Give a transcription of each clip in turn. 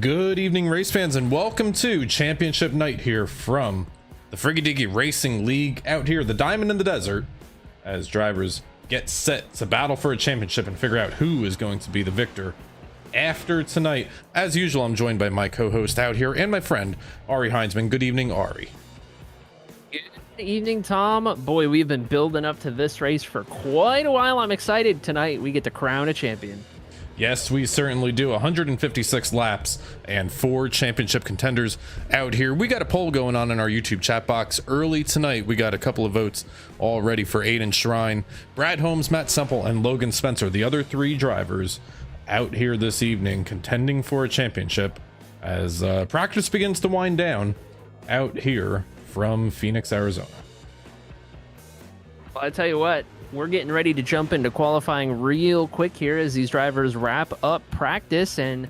Good evening, race fans, and welcome to Championship Night here from the Friggy Diggy Racing League out here, the Diamond in the Desert, as drivers get set to battle for a championship and figure out who is going to be the victor after tonight. As usual, I'm joined by my co-host out here and my friend, Arie Heinzman. Good evening, Arie. Good evening, Tom. Boy, we've been building up to this race for quite a while. I'm excited. Tonight, we get to crown a champion. Yes, we certainly do. 156 laps and 4 championship contenders out here. We got a poll going on in our YouTube chat box early tonight. We got a couple of votes already for Aiden Shrine, Brad Holmes, Matt Semple, and Logan Spencer, the other 3 drivers out here this evening contending for a championship as practice begins to wind down out here from Phoenix, Arizona. Well, I tell you what, we're getting ready to jump into qualifying real quick here as these drivers wrap up practice. And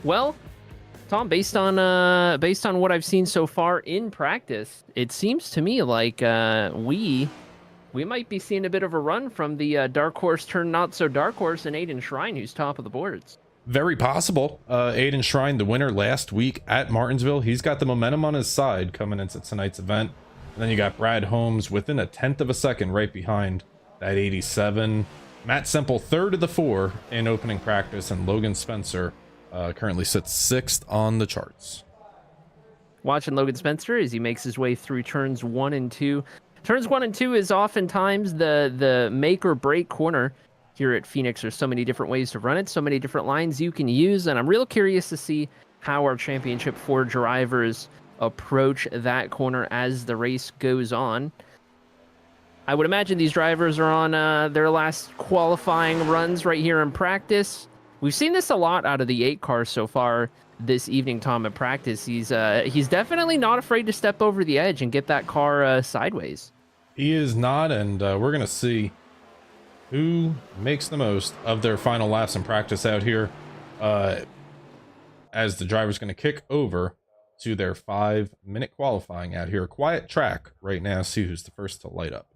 well, Tom, based on what I've seen so far in practice, it seems to me like we might be seeing a bit of a run from the dark horse turned not so dark horse and Aiden Shrine, who's top of the boards. Very possible. Aiden Shrine, the winner last week at Martinsville, he's got the momentum on his side coming into tonight's event. And then you got Brad Holmes within a 1/10 of a second right behind that 87. Matt Semple, 3rd of the 4 in opening practice, and Logan Spencer currently sits 6th on the charts. Watching Logan Spencer as he makes his way through turns 1 and 2. Turns 1 and 2 is oftentimes the make or break corner here at Phoenix. There's so many different ways to run it, so many different lines you can use, and I'm real curious to see how our Championship 4 drivers approach that corner as the race goes on. I would imagine these drivers are on their last qualifying runs right here in practice. We've seen this a lot out of the 8 cars so far this evening, Tom, in practice. He's definitely not afraid to step over the edge and get that car sideways. He is not, and we're going to see who makes the most of their final laps in practice out here as the driver's going to kick over to their 5-minute qualifying out here. Quiet track right now. See who's the first to light up.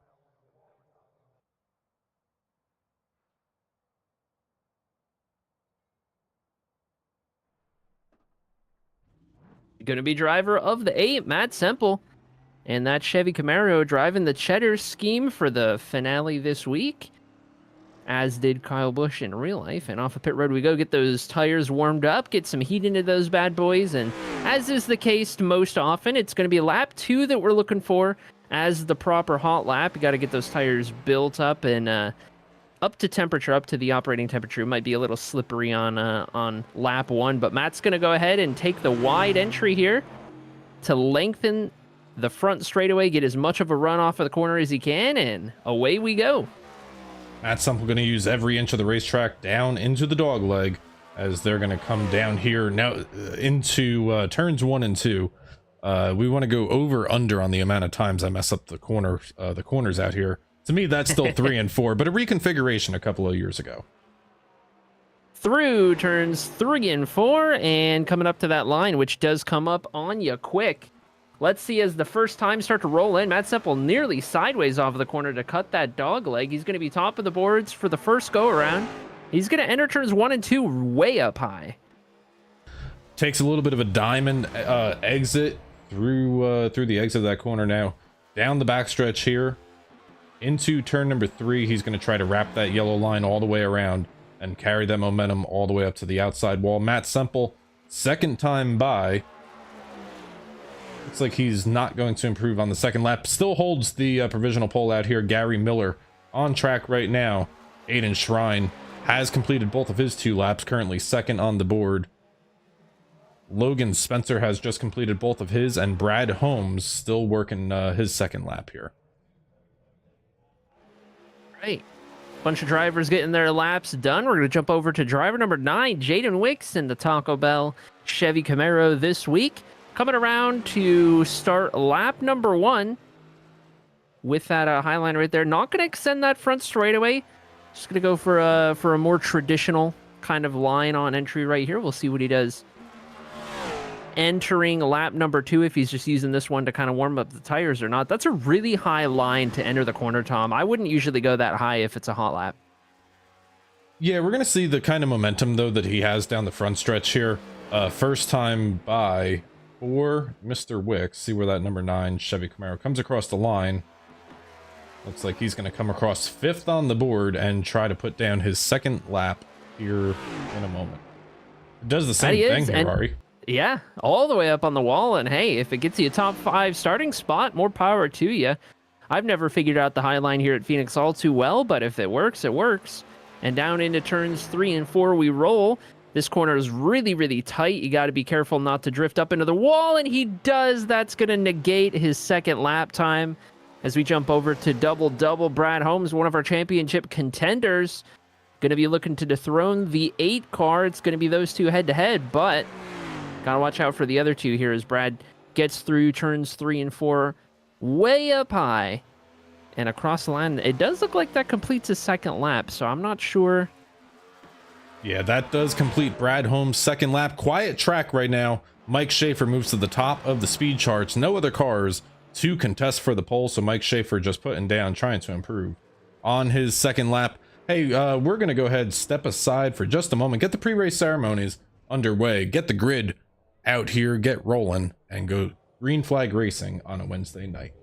Going to be driver of the 8, Matt Semple, and that Chevy Camaro driving the cheddar scheme for the finale this week, as did Kyle Busch in real life. And off of pit road we go, get those tires warmed up, get some heat into those bad boys, and as is the case most often, it's going to be lap 2 that we're looking for as the proper hot lap. You got to get those tires built up and up to temperature, up to the operating temperature. It might be a little slippery on lap 1, but Matt's going to go ahead and take the wide entry here to lengthen the front straightaway, get as much of a run off of the corner as he can, and away we go. Matt Semple going to use every inch of the racetrack down into the dog leg as they're going to come down here now into turns 1 and 2. We want to go over under on the amount of times I mess up the corners out here. To me, that's still 3 and 4, but a reconfiguration a couple of years ago. Through turns 3 and 4, and coming up to that line, which does come up on you quick. Let's see as the first time start to roll in. Matt Semple nearly sideways off of the corner to cut that dog leg. He's going to be top of the boards for the first go-around. He's going to enter turns 1 and 2 way up high. Takes a little bit of a diamond exit through the exit of that corner now. Down the backstretch here. Into turn number 3, he's going to try to wrap that yellow line all the way around and carry that momentum all the way up to the outside wall. Matt Semple, second time by. Looks like he's not going to improve on the second lap. Still holds the provisional pole out here. Gary Miller on track right now. Aiden Shrine has completed both of his 2 laps, currently second on the board. Logan Spencer has just completed both of his, and Brad Holmes still working his second lap here. Right. Bunch of drivers getting their laps done. We're going to jump over to driver number 9, Jaden Wicks in the Taco Bell Chevy Camaro this week. Coming around to start lap number 1 with that high line right there. Not going to extend that front straightaway. Just going to go for a more traditional kind of line on entry right here. We'll see what he does entering lap number 2, if he's just using this one to kind of warm up the tires or not. That's a really high line to enter the corner, Tom. I wouldn't usually go that high if it's a hot lap. Yeah, we're going to see the kind of momentum, though, that he has down the front stretch here. First time by for Mr. Wicks. See where that number 9 Chevy Camaro comes across the line. Looks like he's going to come across 5th on the board and try to put down his 2nd lap here in a moment. It does the same thing here, Arie. Yeah, all the way up on the wall. And hey, if it gets you a top 5 starting spot, more power to you. I've never figured out the high line here at Phoenix all too well, but if it works, it works. And down into turns 3 and 4 we roll. This corner is really, really tight. You got to be careful not to drift up into the wall, and he does. That's going to negate his 2nd lap time. As we jump over to double-double, Brad Holmes, one of our championship contenders, going to be looking to dethrone the 8 car. It's going to be those two head-to-head, but got to watch out for the other two here as Brad gets through turns 3 and 4 way up high and across the line. It does look like that completes his 2nd lap, so I'm not sure. Yeah, that does complete Brad Holmes' 2nd lap. Quiet track right now. Mike Schaefer moves to the top of the speed charts. No other cars to contest for the pole, so Mike Schaefer just putting down, trying to improve on his 2nd lap. Hey, we're going to go ahead, step aside for just a moment, get the pre-race ceremonies underway, get the grid out here, get rolling, and go green flag racing on a Wednesday night.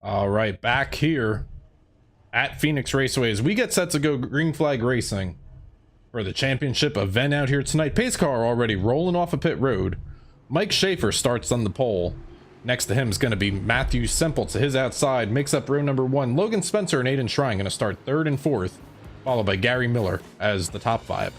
All right, back here at Phoenix Raceways, we get set to go green flag racing for the championship event out here tonight. Pace car already rolling off a pit road. Mike Schaefer starts on the pole. Next to him is going to be Matthew Semple to his outside, makes up row number 1. Logan Spencer and Aiden Shrine going to start 3rd and 4th, followed by Gary Miller as the top 5.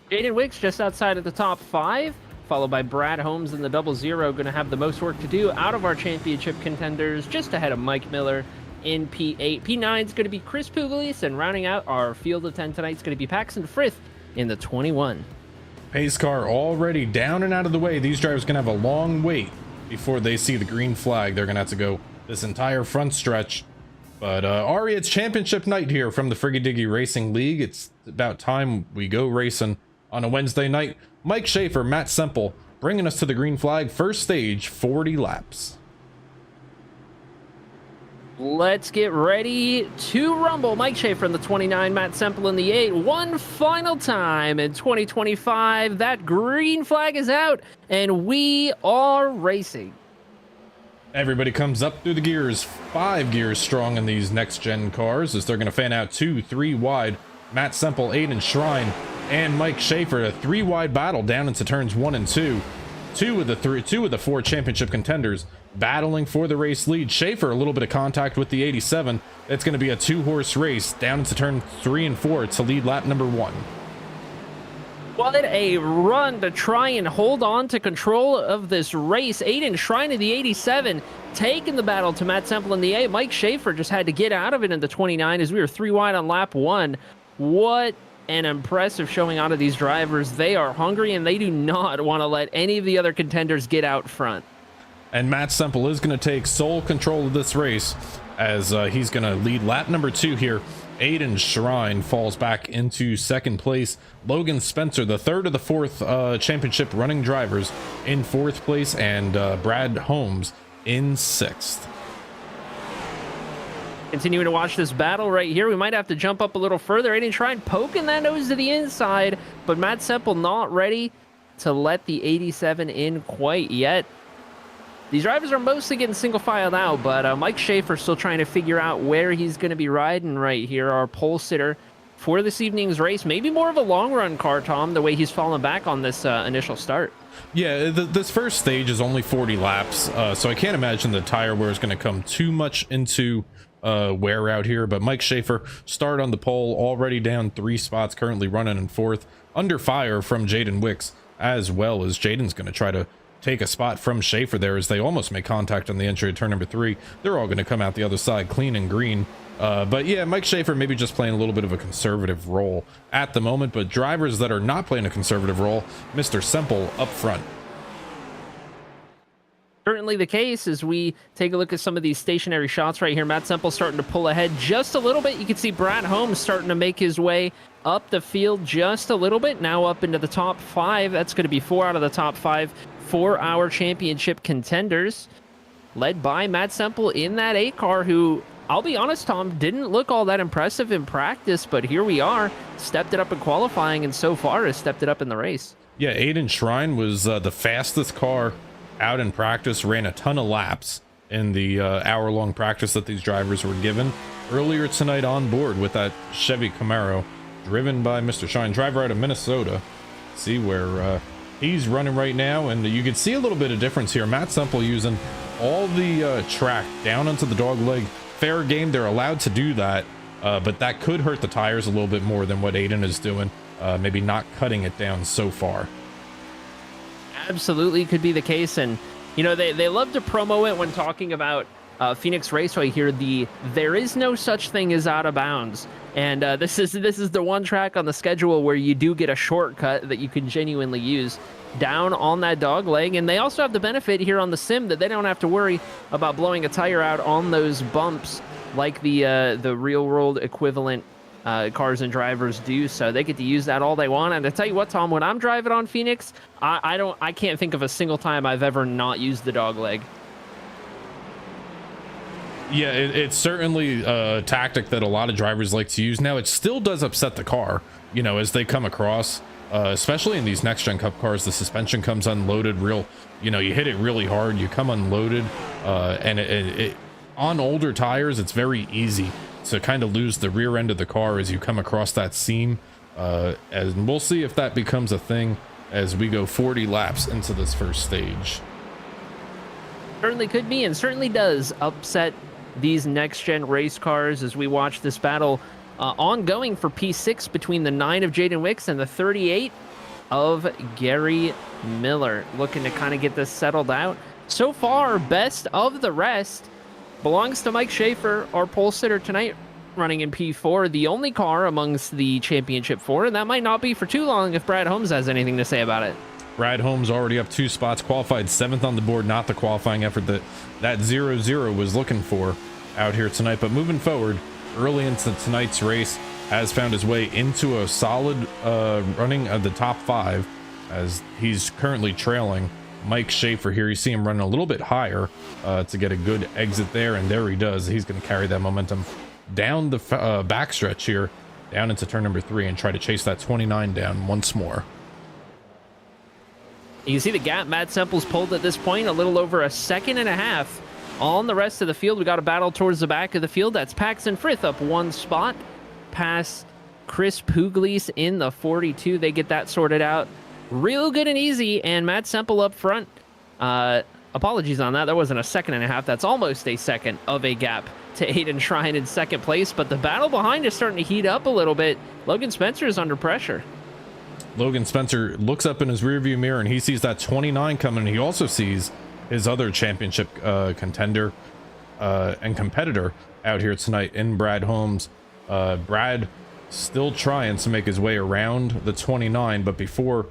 Jaden Wicks just outside of the top 5. Followed by Brad Holmes in the 00, going to have the most work to do out of our championship contenders, just ahead of Mike Miller in P8. P9 is going to be Chris Pugliese, and rounding out our field of 10 tonight is going to be Paxton Frith in the 21. Pace car already down and out of the way. These drivers going to have a long wait before they see the green flag. They're going to have to go this entire front stretch. But Arie, it's championship night here from the Friggy Diggy Racing League. It's about time we go racing on a Wednesday night. Mike Schaefer, Matt Semple, bringing us to the green flag. First stage, 40 laps. Let's get ready to rumble. Mike Schaefer in the 29, Matt Semple in the 8. One final time in 2025. That green flag is out, and we are racing. Everybody comes up through the gears. 5 gears strong in these next-gen cars as they're going to fan out 2, 3 wide. Matt Semple, Aiden Shrine, and Mike Schaefer, a 3-wide battle down into turns 1 and 2. Two of the 4 championship contenders battling for the race lead. Schaefer, a little bit of contact with the 87. It's going to be a 2-horse race down into turn 3 and 4 to lead lap number 1. What a run to try and hold on to control of this race. Aiden Shrine in the 87 taking the battle to Matt Semple in the 8. Mike Schaefer just had to get out of it in the 29 as we were 3 wide on lap 1. What an impressive showing out of these drivers. They are hungry and they do not want to let any of the other contenders get out front. And Matt Semple is going to take sole control of this race as he's going to lead lap number 2 here. Aiden Shrine falls back into second place. Logan Spencer, the third of the fourth championship running drivers, in fourth place, and Brad Holmes in sixth. Continuing to watch this battle right here, we might have to jump up a little further. Aiden Shrine poking that nose to the inside, but Matt Semple not ready to let the 87 in quite yet. These drivers are mostly getting single filed out, but Mike Schaefer still trying to figure out where he's going to be riding right here. Our pole sitter for this evening's race. Maybe more of a long run car, Tom, the way he's fallen back on this initial start. Yeah, this first stage is only 40 laps, so I can't imagine the tire wear is going to come too much into wear out here. But Mike Schaefer started on the pole, already down 3 spots, currently running in fourth, under fire from Jaden Wicks, as well as Jaden's going to try to take a spot from Schaefer there as they almost make contact on the entry of turn number 3. They're all going to come out the other side clean and green. But yeah, Mike Schaefer maybe just playing a little bit of a conservative role at the moment, but drivers that are not playing a conservative role, Mr. Semple up front. Certainly the case as we take a look at some of these stationary shots right here. Matt Semple starting to pull ahead just a little bit. You can see Brad Holmes starting to make his way up the field just a little bit, now up into the top 5. That's going to be 4 out of the top 5 for our championship contenders, led by Matt Semple in that 8 car, who, I'll be honest, Tom, didn't look all that impressive in practice, but here we are, stepped it up in qualifying, and so far has stepped it up in the race. Yeah, Aiden Shrine was the fastest car out in practice, ran a ton of laps in the hour-long practice that these drivers were given earlier tonight on board with that Chevy Camaro, driven by Mr. Shrine, driver out of Minnesota. See where he's running right now, and you can see a little bit of difference here. Matt Semple using all the track down onto the dog leg. Fair game, they're allowed to do that, but that could hurt the tires a little bit more than what Aiden is doing, maybe not cutting it down so far. Absolutely could be the case, and you know, they love to promo it when talking about Phoenix Raceway here. There is no such thing as out of bounds, and this is the one track on the schedule where you do get a shortcut that you can genuinely use down on that dog leg. And they also have the benefit here on the sim that they don't have to worry about blowing a tire out on those bumps like the real world equivalent cars and drivers do. So they get to use that all they want. And to tell you what, Tom, when I'm driving on Phoenix, I can't think of a single time I've ever not used the dog leg. Yeah, it's certainly a tactic that a lot of drivers like to use. Now, it still does upset the car, you know, as they come across, especially in these next gen cup cars. The suspension comes unloaded real, you know, you hit it really hard, you come unloaded, and it on older tires, it's very easy to kind of lose the rear end of the car as you come across that seam, and we'll see if that becomes a thing as we go 40 laps into this first stage. Certainly could be, and certainly does upset these next gen race cars as we watch this battle ongoing for P6 between the 9 of Jaden Wicks and the 38 of Gary Miller, looking to kind of get this settled out. So far, best of the rest belongs to Mike Schaefer, our pole sitter tonight, running in P4, the only car amongst the championship 4, and that might not be for too long if Brad Holmes has anything to say about it. Brad Holmes already up 2 spots, qualified 7th on the board, not the qualifying effort that 0-0 was looking for out here tonight. But moving forward, early into tonight's race, has found his way into a solid running of the top 5 as he's currently trailing Mike Schaefer here. You see him running a little bit higher to get a good exit there, and there he does. He's going to carry that momentum down the backstretch here, down into turn number 3, and try to chase that 29 down once more. You can see the gap Matt Semple's pulled at this point, a little over a second and a half on the rest of the field. We got a battle towards the back of the field. That's Paxton Frith up 1 spot past Chris Pugliese in the 42. They get that sorted out real good and easy, and Matt Semple up front. Apologies on that. That wasn't a second and a half. That's almost a second of a gap to Aiden Shrine in second place, but the battle behind is starting to heat up a little bit. Logan Spencer is under pressure. Logan Spencer looks up in his rearview mirror and he sees that 29 coming. He also sees his other championship contender and competitor out here tonight in Brad Holmes. Brad still trying to make his way around the 29, but before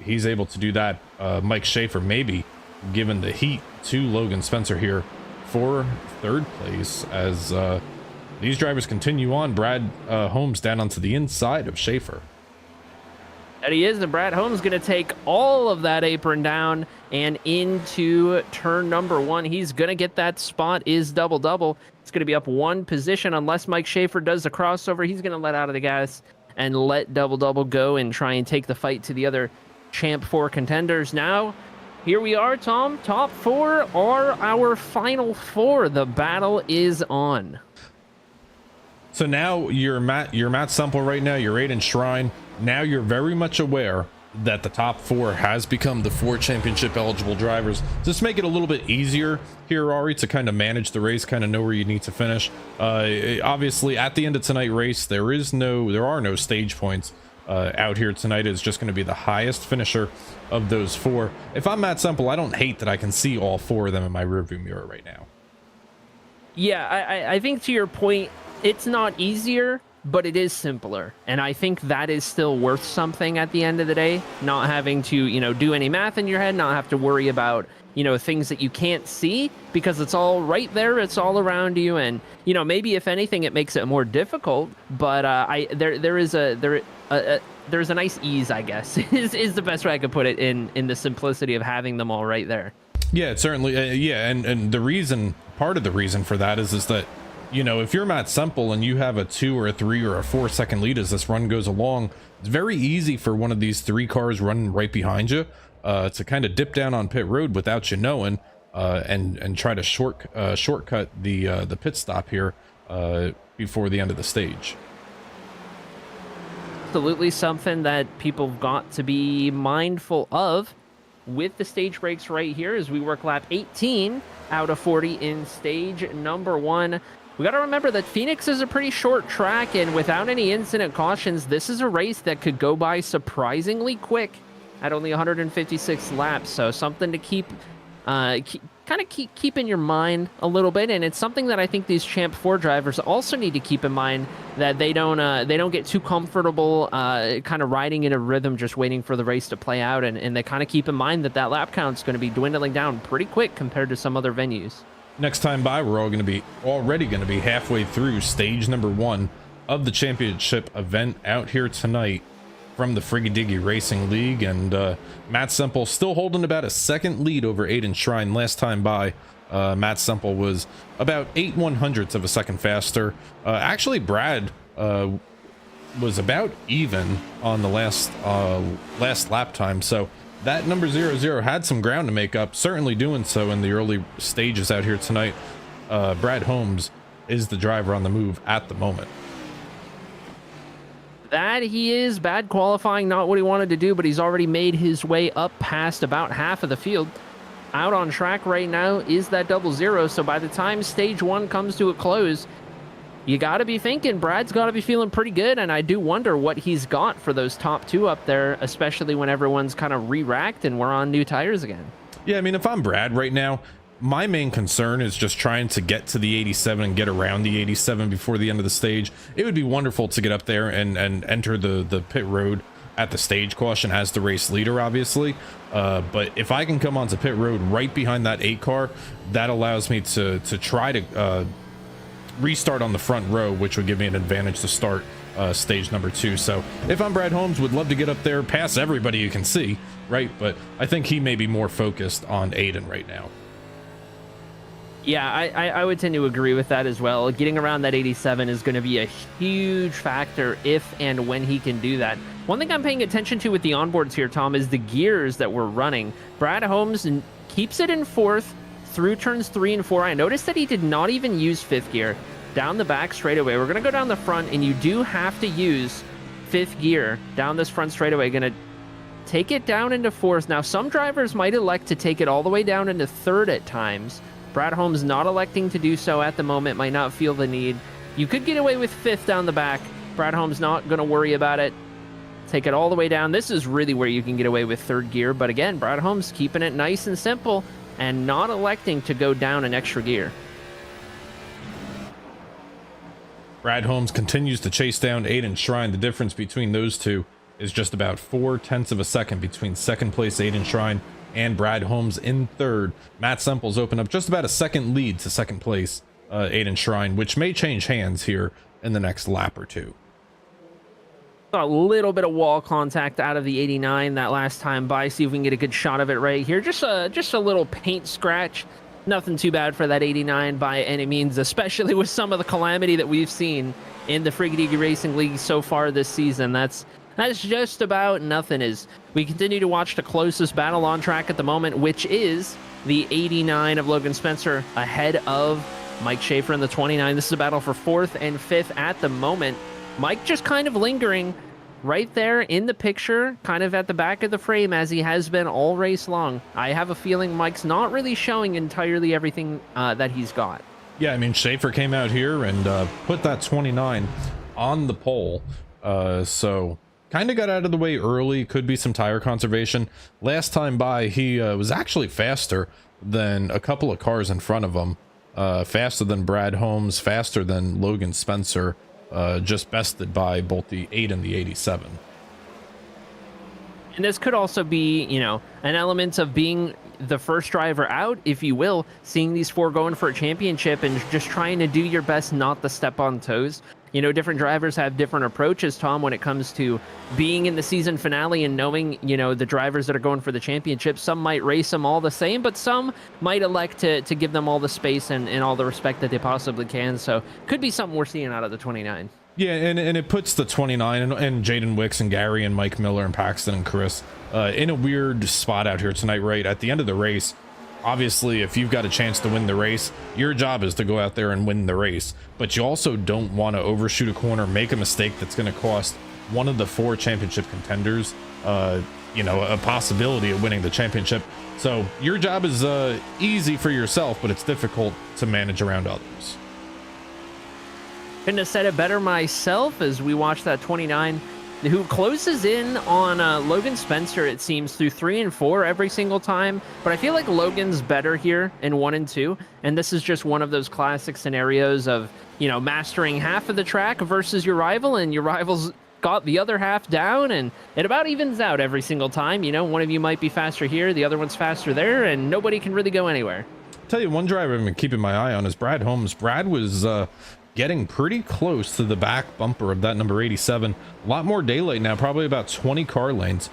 he's able to do that, Mike Schaefer maybe giving the heat to Logan Spencer here for third place as these drivers continue on. Brad Holmes down onto the inside of Schaefer. And he is, and Brad Holmes going to take all of that apron down and into turn number 1. He's going to get that spot, is double-double. It's going to be up 1 position unless Mike Schaefer does the crossover. He's going to let out of the gas and let double-double go and try and take the fight to the other Champ 4 contenders. Now, here we are, Tom. Top 4 are our final 4. The battle is on. So now you're Matt Semple right now, you're Aiden Shrine. Now you're very much aware that the top 4 has become the 4 championship eligible drivers. Just make it a little bit easier here, Arie, to kind of manage the race, kind of know where you need to finish. Obviously, at the end of tonight's race, there are no stage points out here tonight. It's just going to be the highest finisher of those 4. If I'm Matt Semple, I don't hate that I can see all 4 of them in my rearview mirror right now. Yeah, I think to your point, it's not easier, but it is simpler. And I think that is still worth something at the end of the day, not having to, do any math in your head, not have to worry about, things that you can't see, because it's all right there. It's all around you. And, maybe if anything, it makes it more difficult, but there's a nice ease, I guess, is the best way I could put it in the simplicity of having them all right there. Yeah, certainly. And part of the reason for that is that, if you're Matt Semple and you have a 2 or a 3 or a 4 second lead as this run goes along, it's very easy for one of these 3 cars running right behind you to kind of dip down on pit road without you knowing, and try to shortcut the pit stop here before the end of the stage. Absolutely something that people have got to be mindful of with the stage breaks right here as we work lap 18 out of 40 in stage number 1. We got to remember that Phoenix is a pretty short track, and without any incident cautions, this is a race that could go by surprisingly quick at only 156 laps. So something to keep in your mind a little bit, and it's something that I think these Champ 4 drivers also need to keep in mind, that they don't get too comfortable kind of riding in a rhythm, just waiting for the race to play out, and they kind of keep in mind that lap count is going to be dwindling down pretty quick compared to some other venues. Next time by, we're already going to be halfway through stage number 1 of the championship event out here tonight from the Friggy Diggy Racing League, and Matt Semple still holding about a second lead over Aiden Shrine. Last time by, Matt Semple was about 8/100ths of a second faster. Actually, Brad was about even on the last lap time, so that number 00 had some ground to make up, certainly doing so in the early stages out here tonight. Brad Holmes is the driver on the move at the moment. That he is. Bad qualifying, not what he wanted to do, but he's already made his way up past about half of the field. Out on track right now is that 00, so by the time stage 1 comes to a close, you got to be thinking Brad's got to be feeling pretty good, and I do wonder what he's got for those top 2 up there, especially when everyone's kind of re-racked and we're on new tires again. Yeah, I mean, if I'm Brad right now, my main concern is just trying to get to the 87 and get around the 87 before the end of the stage. It would be wonderful to get up there and enter the pit road at the stage caution as the race leader, obviously. But if I can come onto pit road right behind that 8 car, that allows me to try to restart on the front row, which would give me an advantage to start stage number 2. So if I'm Brad Holmes, would love to get up there past everybody you can see, right? But I think he may be more focused on Aiden right now. Yeah, I would tend to agree with that as well. Getting around that 87 is going to be a huge factor if and when he can do that. One thing I'm paying attention to with the onboards here, Tom, is the gears that we're running. Brad Holmes keeps it in 4th through turns 3 and 4. I noticed that he did not even use 5th gear down the back straightaway. We're going to go down the front, and you do have to use 5th gear down this front straightaway. Going to take it down into 4th. Now, some drivers might elect to take it all the way down into 3rd at times. Brad Holmes not electing to do so at the moment, might not feel the need. You could get away with 5th down the back. Brad Holmes not going to worry about it. Take it all the way down. This is really where you can get away with 3rd gear. But again, Brad Holmes keeping it nice and simple and not electing to go down an extra gear. Brad Holmes continues to chase down Aiden Shrine. The difference between those two is just about 0.4 of a second between second place Aiden Shrine and Brad Holmes in third. Matt Semple's opened up just about a second lead to second place, Aiden Shrine, which may change hands here in the next lap or two. A little bit of wall contact out of the 89 that last time by. See if we can get a good shot of it right here. Just a little paint scratch. Nothing too bad for that 89 by any means, especially with some of the calamity that we've seen in the Friggity Racing League so far this season. That's just about nothing. As we continue to watch the closest battle on track at the moment, which is the 89 of Logan Spencer ahead of Mike Schaefer in the 29. This is a battle for 4th and 5th at the moment. Mike just kind of lingering right there in the picture, kind of at the back of the frame, as he has been all race long. I have a feeling Mike's not really showing entirely everything that he's got. Yeah, I mean, Schaefer came out here and put that 29 on the pole, so kind of got out of the way early. Could be some tire conservation. Last time by, he was actually faster than a couple of cars in front of him, faster than Brad Holmes, faster than Logan Spencer. Just bested by both the 8 and the 87. And this could also be, you know, an element of being the first driver out, if you will, seeing these four going for a championship and just trying to do your best not to step on toes. You know, different drivers have different approaches, Tom, when it comes to being in the season finale and knowing, you know, the drivers that are going for the championship. Some might race them all the same, but some might elect to give them all the space and all the respect that they possibly can. So could be something we're seeing out of the 29. Yeah, and it puts the 29 and Jaden Wicks and Gary and Mike Miller and Paxton and Chris in a weird spot out here tonight, right? At the end of the race, obviously, if you've got a chance to win the race, your job is to go out there and win the race. But you also don't want to overshoot a corner, make a mistake that's going to cost one of the 4 championship contenders, you know, a possibility of winning the championship. So your job is easy for yourself, but it's difficult to manage around others. Couldn't have said it better myself as we watch that 29, who closes in on Logan Spencer, it seems, through 3 and 4 every single time. But I feel like Logan's better here in 1 and 2. And this is just one of those classic scenarios of, you know, mastering half of the track versus your rival, and your rival's got the other half down, and it about evens out every single time. You know, one of you might be faster here, the other one's faster there, and nobody can really go anywhere. I'll tell you, one driver I've been keeping my eye on is Brad Holmes. Brad was getting pretty close to the back bumper of that number 87. A lot more daylight now, probably about 20 car lanes,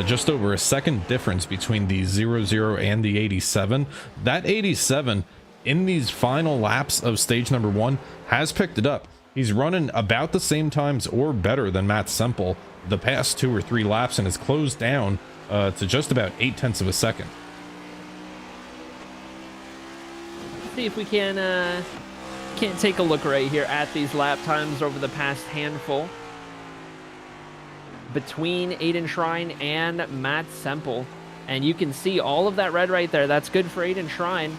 just over a second difference between the 00 and the 87. That 87 in these final laps of stage number 1 has picked it up. He's running about the same times or better than Matt Semple the past 2 or 3 laps, and has closed down to just about 0.8 of a second. See if we can take a look right here at these lap times over the past handful between Aiden Shrine and Matt Semple, and you can see all of that red right there. That's good for Aiden Shrine,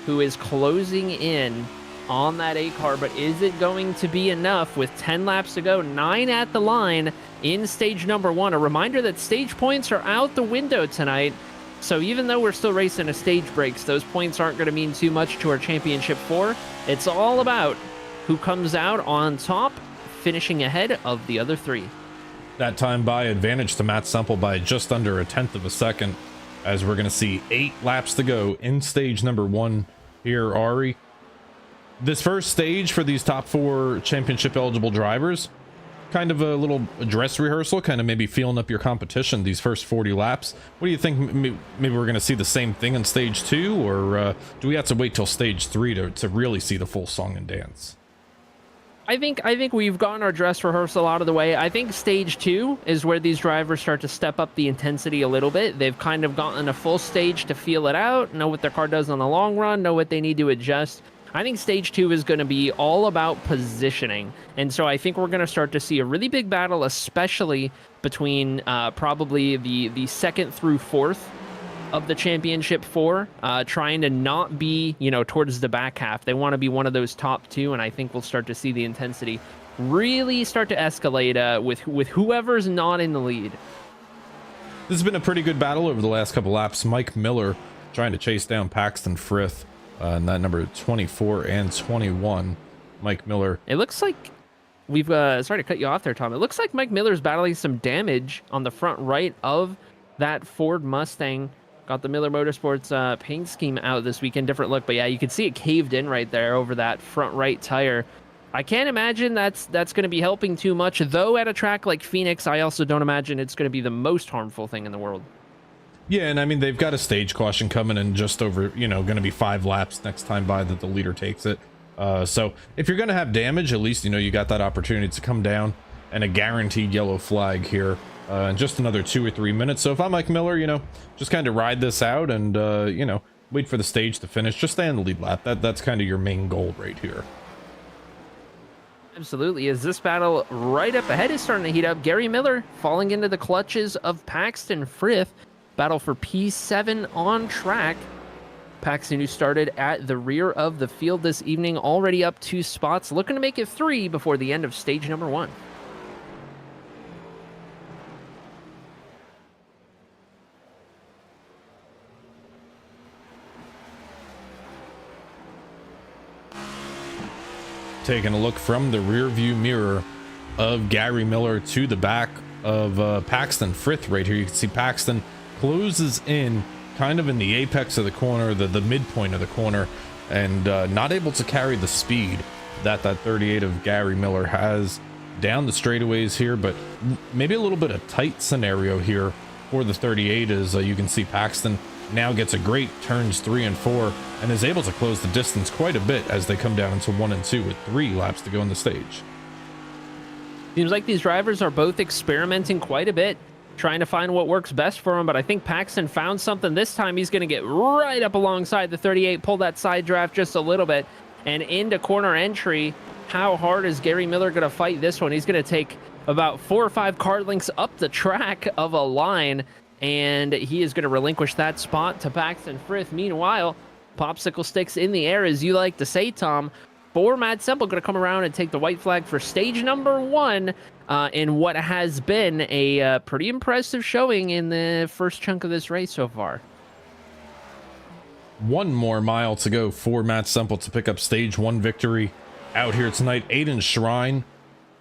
who is closing in on that 8 car, but is it going to be enough with 10 laps to go? 9 at the line in stage number 1. A reminder that stage points are out the window tonight. So even though we're still racing a stage breaks, those points aren't going to mean too much to our championship 4. It's all about who comes out on top, finishing ahead of the other 3. That time by advantage to Matt Semple by just under 1/10 of a second, as we're going to see 8 laps to go in stage number 1 here, Ari. This first stage for these top 4 championship eligible drivers, kind of a little dress rehearsal, kind of maybe feeling up your competition these first 40 laps. What do you think? Maybe we're going to see the same thing in stage 2, or do we have to wait till stage 3 to really see the full song and dance? I think we've gotten our dress rehearsal out of the way. I think stage 2 is where these drivers start to step up the intensity a little bit. They've kind of gotten a full stage to feel it out, know what their car does on the long run, know what they need to adjust. I think stage 2 is going to be all about positioning. And so I think we're going to start to see a really big battle, especially between probably the 2nd through 4th of the championship 4, trying to not be, you know, towards the back half. They want to be one of those top 2, and I think we'll start to see the intensity really start to escalate with whoever's not in the lead. This has been a pretty good battle over the last couple laps. Mike Miller trying to chase down Paxton Frith. And that number 24 and 21, Mike Miller. It looks like we've, sorry to cut you off there, Tom. It looks like Mike Miller's battling some damage on the front right of that Ford Mustang Got the Miller Motorsports paint scheme out this weekend. Different look, but yeah, you can see it caved in right there over that front right tire. I can't imagine that's going to be helping too much, though. At a track like Phoenix, I also don't imagine it's going to be the most harmful thing in the world. Yeah, and I mean, they've got a stage caution coming in just over, going to be 5 laps next time by that the leader takes it. So if you're going to have damage, at least, you got that opportunity to come down, and a guaranteed yellow flag here in just another 2 or 3 minutes. So if I'm Mike Miller, just kind of ride this out and, wait for the stage to finish. Just stay on the lead lap. That's kind of your main goal right here. Absolutely. As this battle right up ahead is starting to heat up, Gary Miller falling into the clutches of Paxton Frith. Battle for P7 on track. Paxton, who started at the rear of the field this evening, already up 2 spots, looking to make it 3 before the end of stage number 1. Taking a look from the rear view mirror of Gary Miller to the back of Paxton Frith right here. You can see Paxton closes in kind of in the apex of the corner, the midpoint of the corner, and not able to carry the speed that 38 of Gary Miller has down the straightaways here, but maybe a little bit of tight scenario here for the 38 as you can see Paxton now gets a great turns 3 and 4 and is able to close the distance quite a bit as they come down into 1 and 2 with 3 laps to go on the stage. Seems like these drivers are both experimenting quite a bit, trying to find what works best for him, but I think Paxton found something this time. He's going to get right up alongside the 38, pull that side draft just a little bit, and into corner entry. How hard is Gary Miller going to fight this one? He's going to take about 4 or 5 car lengths up the track of a line, and he is going to relinquish that spot to Paxton Frith. Meanwhile, popsicle sticks in the air, as you like to say, Tom, for Matt Semple, going to come around and take the white flag for stage number 1 in what has been a pretty impressive showing in the first chunk of this race so far. 1 more mile to go for Matt Semple to pick up stage 1 victory out here tonight. Aiden Shrine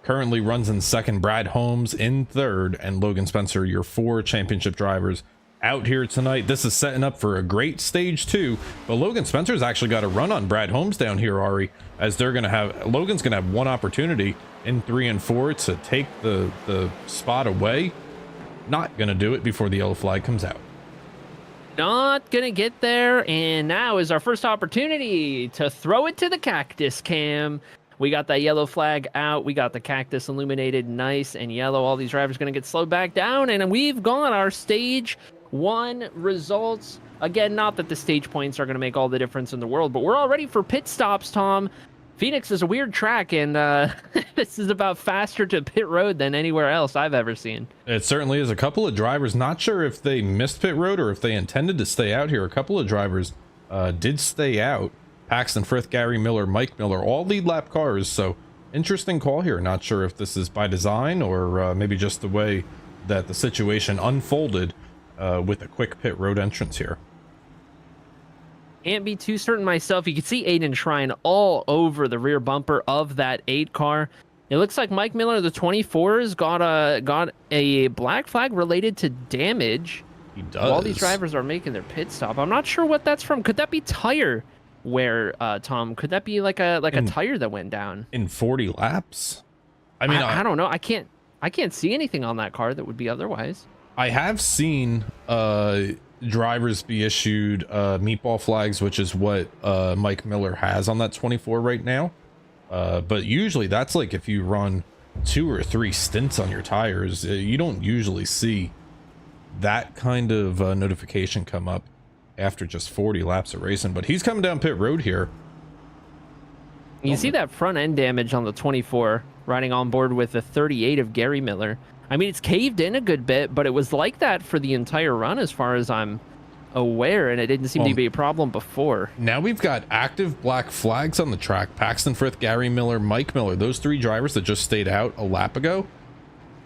currently runs in 2nd, Brad Holmes in 3rd, and Logan Spencer, your 4 championship drivers out here tonight. This is setting up for a great stage 2, but Logan Spencer's actually got a run on Brad Holmes down here, Ari, as they're going to have, Logan's going to have 1 opportunity in 3 and 4 to take the spot away. Not going to do it before the yellow flag comes out. Not gonna get there, and now is our first opportunity to throw it to the cactus cam. We got that yellow flag out. We got the cactus illuminated nice and yellow. All these drivers gonna get slowed back down, and we've got our stage 1 results. Again, not that the stage points are gonna make all the difference in the world, but we're all ready for pit stops, Tom. Phoenix is a weird track, and this is about faster to pit road than anywhere else I've ever seen. It certainly is. A couple of drivers, not sure if they missed pit road or if they intended to stay out here. A couple of drivers did stay out. Paxton Frith, Gary Miller, Mike Miller, all lead lap cars. So interesting call here. Not sure if this is by design or maybe just the way that the situation unfolded with a quick pit road entrance here. Can't be too certain myself. You can see Aiden Shrine all over the rear bumper of that 8 car. It looks like Mike Miller, the 24s, got a black flag related to damage. He does. While these drivers are making their pit stop. I'm not sure what that's from. Could that be tire wear, Tom? Could that be like a tire that went down in 40 laps? I mean, I don't know. I can't see anything on that car that would be otherwise. I have seen drivers be issued meatball flags, which is what Mike Miller has on that 24 right now, but usually that's like if you run 2 or 3 stints on your tires, you don't usually see that kind of notification come up after just 40 laps of racing. But he's coming down pit road here. You see that front end damage on the 24 riding on board with the 38 of Gary Miller. I mean, it's caved in a good bit, but it was like that for the entire run as far as I'm aware, and it didn't seem to be a problem before. Now we've got active black flags on the track. Paxton Frith, Gary Miller, Mike Miller, those 3 drivers that just stayed out a lap ago,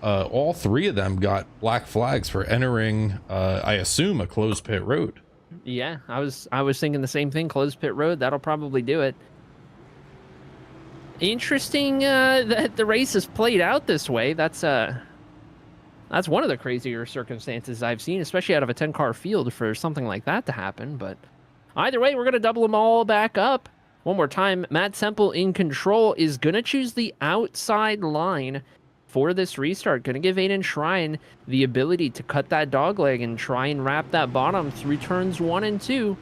all 3 of them got black flags for entering, I assume, a closed pit road. Yeah, I was thinking the same thing. Closed pit road, that'll probably do it. Interesting that the race is played out this way. That's That's one of the crazier circumstances I've seen, especially out of a 10-car field, for something like that to happen. But either way, we're going to double them all back up. One more time, Matt Semple in control is going to choose the outside line for this restart. Going to give Aiden Shrine the ability to cut that dogleg and try and wrap that bottom through turns 1 and 2.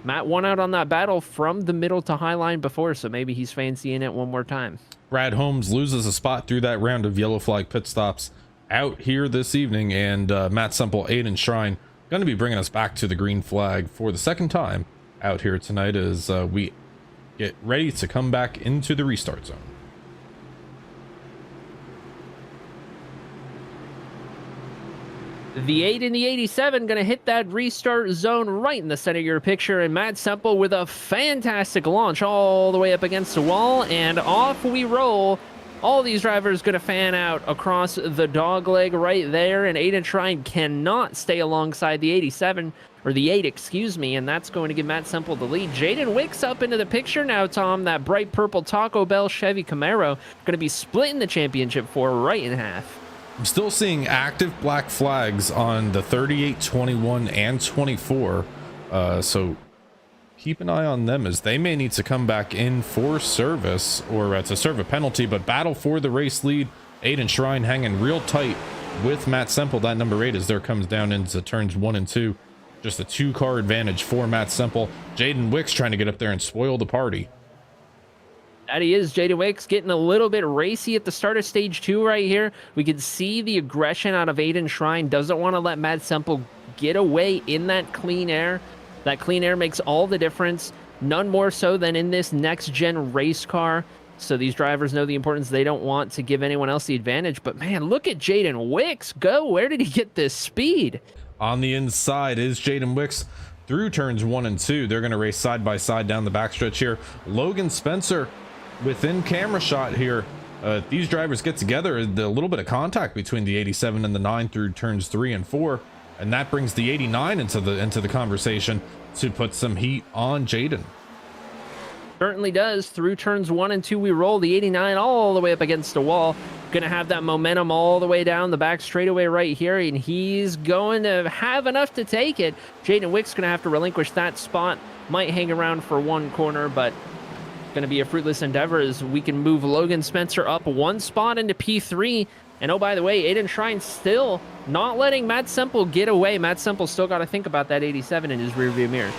Matt won out on that battle from the middle to high line before, so maybe he's fancying it one more time. Brad Holmes loses a spot through that round of yellow flag pit stops out here this evening, and Matt Semple, Aiden Shrine, going to be bringing us back to the green flag for the second time out here tonight as we get ready to come back into the restart zone. The 8 and the 87 going to hit that restart zone right in the center of your picture, and Matt Semple with a fantastic launch all the way up against the wall, and off we roll. All these drivers going to fan out across the dogleg right there, and Aiden Shrine cannot stay alongside the 87, or the 8, excuse me, and that's going to give Matt Semple the lead. Jaden Wicks up into the picture now, Tom. That bright purple Taco Bell Chevy Camaro going to be splitting the championship for right in half. I'm still seeing active black flags on the 38, 21, and 24. So keep an eye on them as they may need to come back in for service or to serve a penalty, but battle for the race lead. Aiden Shrine hanging real tight with Matt Semple, that number 8, as there comes down into turns 1 and 2. Just a 2-car advantage for Matt Semple. Jaden Wicks trying to get up there and spoil the party. That he is. Jaden Wicks getting a little bit racy at the start of stage 2 right here. We can see the aggression out of Aiden Shrine. Doesn't want to let Matt Semple get away in that clean air. That clean air makes all the difference. None more so than in this next-gen race car. So these drivers know the importance. They don't want to give anyone else the advantage. But, man, look at Jaden Wicks go. Where did he get this speed? On the inside is Jaden Wicks through turns 1 and 2. They're going to race side by side down the backstretch here. Logan Spencer within camera shot here. These drivers get together, a little bit of contact between the 87 and the 9 through turns 3 and 4, and that brings the 89 into the conversation to put some heat on Jaden. Certainly does. Through turns 1 and 2 we roll. The 89 all the way up against the wall. Gonna have that momentum all the way down the back straightaway right here, and he's going to have enough to take it. Jaden Wicks gonna have to relinquish that spot. Might hang around for one corner, but going to be a fruitless endeavor as we can move Logan Spencer up one spot into P3. And oh, by the way, Aiden Shrine still not letting Matt Semple get away. Matt Semple still got to think about that 87 in his rearview mirror.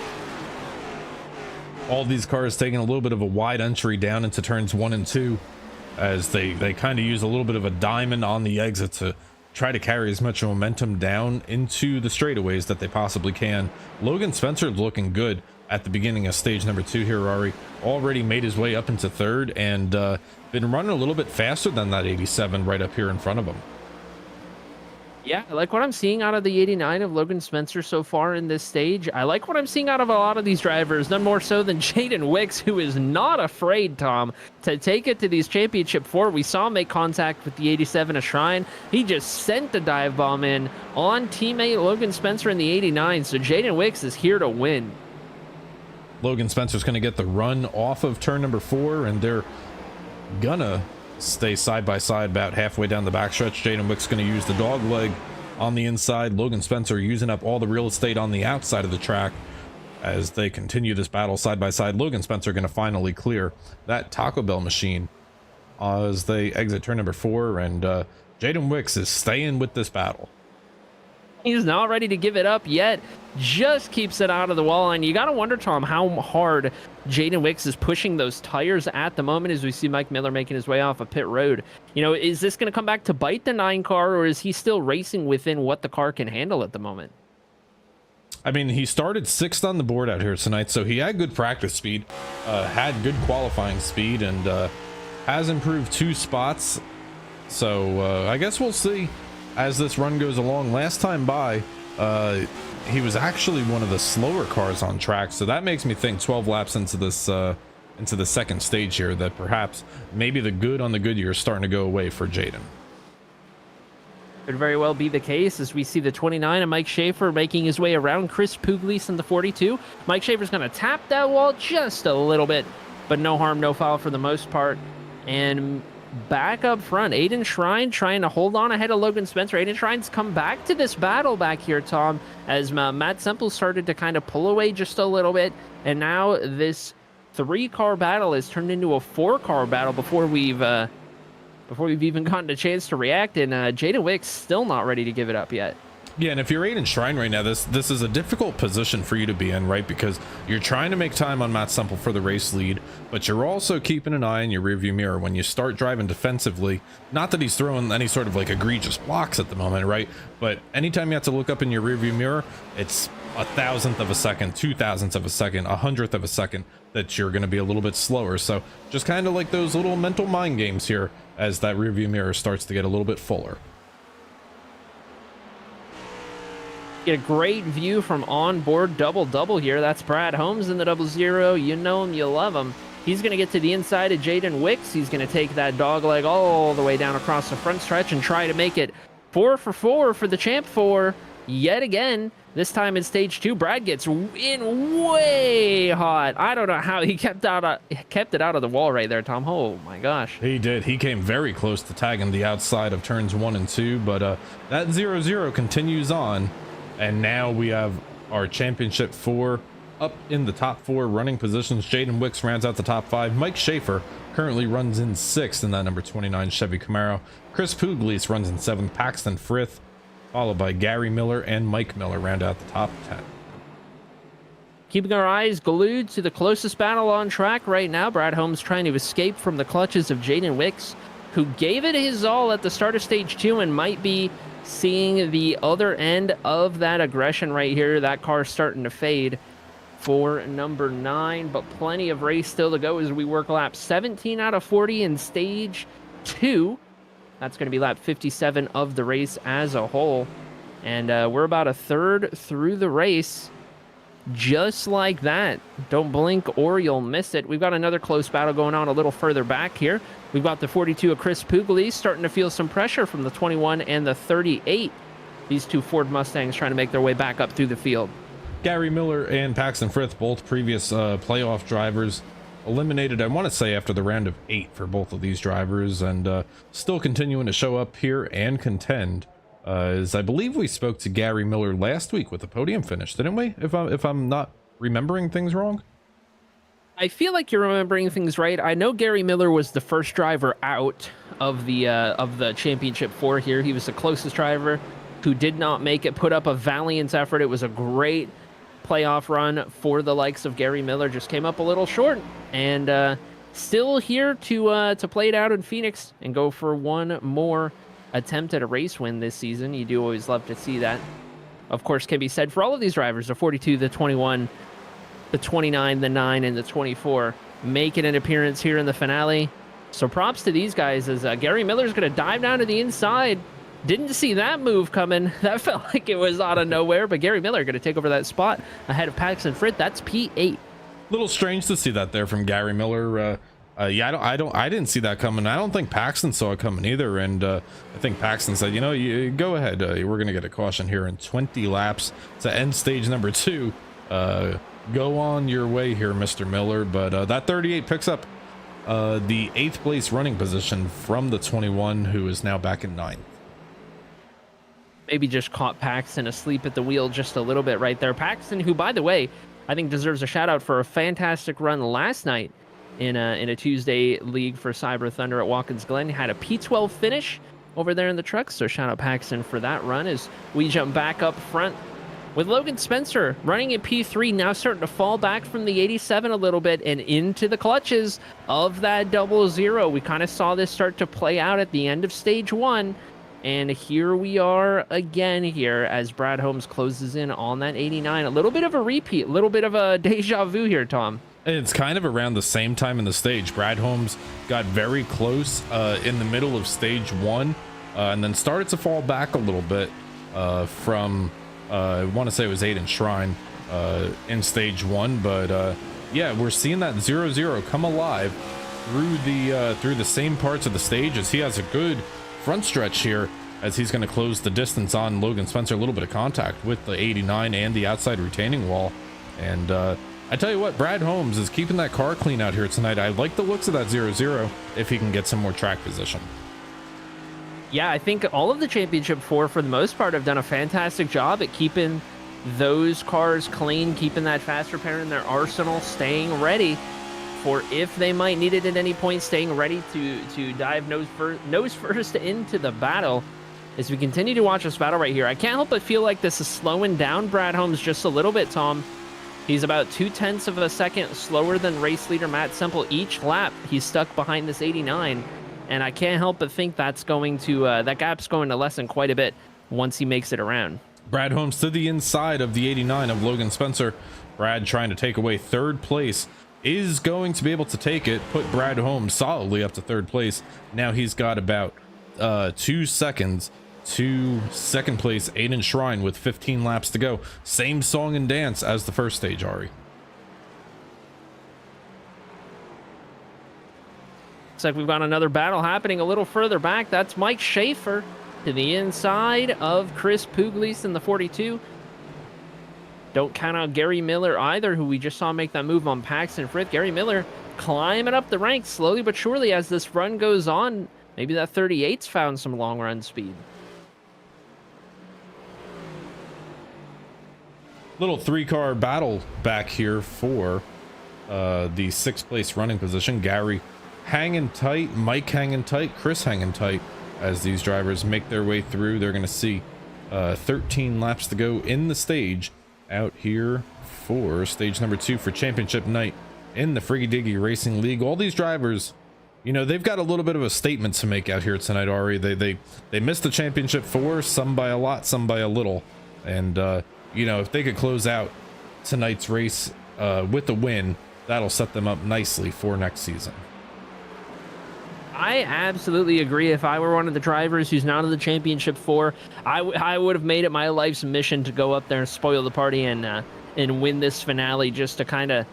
All these cars taking a little bit of a wide entry down into turns 1 and 2 as they kind of use a little bit of a diamond on the exit to try to carry as much momentum down into the straightaways that they possibly can. Logan Spencer looking good at the beginning of stage number 2 here. Arie already made his way up into third and been running a little bit faster than that 87 right up here in front of him. Yeah, I like what I'm seeing out of the 89 of Logan Spencer so far in this stage. I like what I'm seeing out of a lot of these drivers, none more so than Jaden Wicks, who is not afraid, Tom, to take it to these championship 4. We saw him make contact with the 87 of Shrine. He just sent the dive bomb in on teammate Logan Spencer in the 89, so Jaden Wicks is here to win. Logan Spencer's going to get the run off of turn number 4, and they're gonna stay side by side about halfway down the backstretch. Jaden Wicks going to use the dog leg on the inside. Logan Spencer using up all the real estate on the outside of the track as they continue this battle side by side. Logan Spencer going to finally clear that Taco Bell machine as they exit turn number 4, and Jaden Wicks is staying with this battle. He's not ready to give it up yet. Just keeps it out of the wall line. You got to wonder, Tom, how hard Jaden Wicks is pushing those tires at the moment as we see Mike Miller making his way off of pit road. You know, is this going to come back to bite the 9 car, or is he still racing within what the car can handle at the moment? I mean, he started 6th on the board out here tonight, so he had good practice speed, had good qualifying speed, and has improved 2 spots. So I guess we'll see as this run goes along. Last time by, he was actually one of the slower cars on track, so that makes me think 12 laps into this into the second stage here that perhaps maybe the good on the Goodyear is starting to go away for Jaden. Could very well be the case as we see the 29 of Mike Schaefer making his way around Chris Pugliese in the 42. Mike Schaefer's going to tap that wall just a little bit, but no harm, no foul for the most part. And back up front. Aiden Shrine trying to hold on ahead of Logan Spencer. Aiden Shrine's come back to this battle back here, Tom, as Matt Semple started to kind of pull away just a little bit. And now this 3-car battle has turned into a 4-car battle before we've even gotten a chance to react. And Jaden Wick's still not ready to give it up yet. Yeah, and if you're Aiden Shrine right now, this is a difficult position for you to be in, right? Because you're trying to make time on Matt Semple for the race lead, but you're also keeping an eye in your rearview mirror when you start driving defensively. Not that he's throwing any sort of like egregious blocks at the moment, right? But anytime you have to look up in your rearview mirror, it's 1,000th of a second, 2,000ths of a second, 100th of a second that you're going to be a little bit slower. So just kind of like those little mental mind games here as that rearview mirror starts to get a little bit fuller. Get a great view from onboard double here. That's Brad Holmes in the 00. You know him, you love him. He's going to get to the inside of Jaden Wicks. He's going to take that dog leg all the way down across the front stretch and try to make it 4 for 4 for the Champ 4 yet again. This time in stage 2, Brad gets in way hot. I don't know how he kept it out of the wall right there, Tom. Oh my gosh. He did. He came very close to tagging the outside of turns 1 and 2, but that 0-0 continues on. And now we have our championship 4 up in the top 4 running positions. Jaden Wicks rounds out the top 5. Mike Schaefer currently runs in 6th in that number 29 Chevy Camaro. Chris Pugliese runs in 7th. Paxton Frith, followed by Gary Miller and Mike Miller, round out the top 10. Keeping our eyes glued to the closest battle on track right now. Brad Holmes trying to escape from the clutches of Jaden Wicks, who gave it his all at the start of stage 2 and might be seeing the other end of that aggression right here. That car starting to fade for number 9, but plenty of race still to go as we work lap 17 out of 40 in stage 2. That's going to be lap 57 of the race as a whole. And we're about a third through the race. Just like that. Don't blink or you'll miss it. We've got another close battle going on a little further back here. We've got the 42 of Chris Pugliese starting to feel some pressure from the 21 and the 38. These two Ford Mustangs trying to make their way back up through the field. Gary Miller and Paxton Frith, both previous playoff drivers, eliminated, I want to say, after the round of 8 for both of these drivers, and still continuing to show up here and contend. As I believe we spoke to Gary Miller last week with the podium finish, didn't we? If I'm not remembering things wrong. I feel like you're remembering things right. I know Gary Miller was the first driver out of the championship 4 here. He was the closest driver who did not make it, put up a valiant effort. It was a great playoff run for the likes of Gary Miller. Just came up a little short, and still here to play it out in Phoenix and go for one more attempt at a race win this season. You do always love to see that. Of course, can be said for all of these drivers, the 42, the 21, the 29, the 9, and the 24, making an appearance here in the finale. So props to these guys as Gary Miller's going to dive down to the inside. Didn't see that move coming. That felt like it was out of nowhere, but Gary Miller going to take over that spot ahead of Paxton Frith. That's P8. Little strange to see that there from Gary Miller. Yeah, I didn't see that coming. I don't think Paxton saw it coming either. And I think Paxton said, you go ahead. We're going to get a caution here in 20 laps to end stage number 2. Go on your way here, Mr. Miller. But that 38 picks up the 8th place running position from the 21, who is now back in 9th. Maybe just caught Paxton asleep at the wheel just a little bit right there. Paxton, who, by the way, I think deserves a shout out for a fantastic run last night in a Tuesday league for CyberThunder at Watkins Glen. Had a P12 finish over there in the truck, so shout out Paxton for that run as we jump back up front with Logan Spencer running at P3, now starting to fall back from the 87 a little bit and into the clutches of that 00. We kind of saw this start to play out at the end of stage 1. And here we are again here as Brad Holmes closes in on that 89. A little bit of a repeat, a little bit of a deja vu here, Tom. It's kind of around the same time in the stage. Brad Holmes got very close in the middle of stage 1 and then started to fall back a little bit from, I want to say it was Aiden Shrine in stage 1. But yeah, we're seeing that 0-0 come alive through the same parts of the stage as he has a good front stretch here as he's going to close the distance on Logan Spencer. A little bit of contact with the 89 and the outside retaining wall, and I tell you what, Brad Holmes is keeping that car clean out here tonight. I like the looks of that 0-0 if he can get some more track position. Yeah, I think all of the Championship 4, for the most part, have done a fantastic job at keeping those cars clean, keeping that fast repair in their arsenal, staying ready for if they might need it at any point, staying ready to dive nose first into the battle. As we continue to watch this battle right here, I can't help but feel like this is slowing down Brad Holmes just a little bit, Tom. He's about 0.2 of a second slower than race leader Matt Semple each lap. He's stuck behind this 89, and I can't help but think that's going to that gap's going to lessen quite a bit once he makes it around. Brad Holmes to the inside of the 89 of Logan Spencer. Brad trying to take away third place, is going to be able to take it, put Brad Holmes solidly up to third place. Now he's got about 2 seconds to second place, Aiden Shrine, with 15 laps to go. Same song and dance as the first stage, Ari. Looks like we've got another battle happening a little further back. That's Mike Schaefer to the inside of Chris Pugliese in the 42. Don't count out Gary Miller either, who we just saw make that move on Paxton Frith. Gary Miller climbing up the ranks slowly but surely as this run goes on. Maybe that 38's found some long run speed. Little 3-car battle back here for the 6th place running position. Gary hanging tight, Mike hanging tight, Chris hanging tight as these drivers make their way through. They're going to see 13 laps to go in the stage out here for stage number 2 for championship night in the Friggy Diggy Racing League. All these drivers, you know, they've got a little bit of a statement to make out here tonight, Ari. They missed the championship 4, some by a lot, some by a little, and you know, if they could close out tonight's race with a win, that'll set them up nicely for next season. I absolutely agree. If I were one of the drivers who's not in the championship 4, I would have made it my life's mission to go up there and spoil the party and win this finale, just to kind of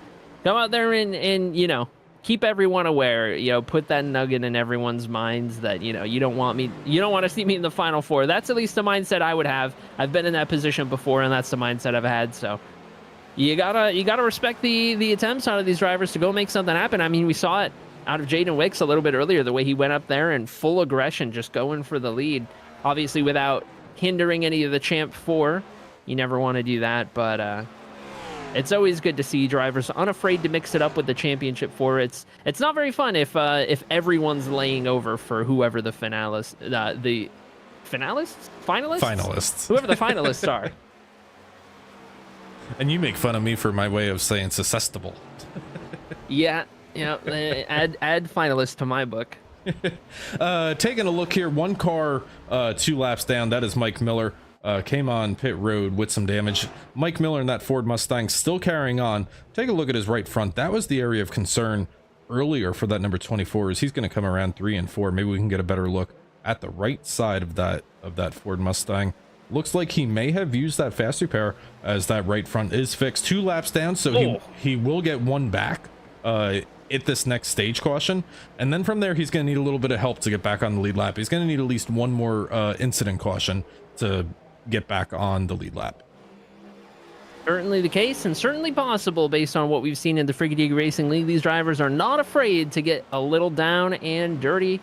go out there and you know, keep everyone aware, you know, put that nugget in everyone's minds that, you know, you don't want to see me in the final 4. That's at least the mindset I would have. I've been in that position before, and that's the mindset I've had. So you gotta respect the attempts out of these drivers to go make something happen. I mean, we saw it out of Jaden Wicks a little bit earlier, the way he went up there in full aggression, just going for the lead, obviously without hindering any of the Champ 4. You never want to do that, but it's always good to see drivers unafraid to mix it up with the championship 4. It's not very fun if everyone's laying over for whoever the finalists, whoever the finalists are. And you make fun of me for my way of saying successful. Yeah, add finalists to my book. Taking a look here, 1 car 2 laps down, that is Mike Miller. Came on pit road with some damage. Mike Miller in that Ford Mustang still carrying on. Take a look at his right front. That was the area of concern earlier for that number 24, is he's going to come around 3 and 4. Maybe we can get a better look at the right side of that Ford Mustang. Looks like he may have used that fast repair, as that right front is fixed. 2 laps down, so he will get 1 back at this next stage caution, and then from there he's going to need a little bit of help to get back on the lead lap. He's going to need at least 1 more incident caution to get back on the lead lap. Certainly the case, and certainly possible based on what we've seen in the Friggy Diggy Racing League. These drivers are not afraid to get a little down and dirty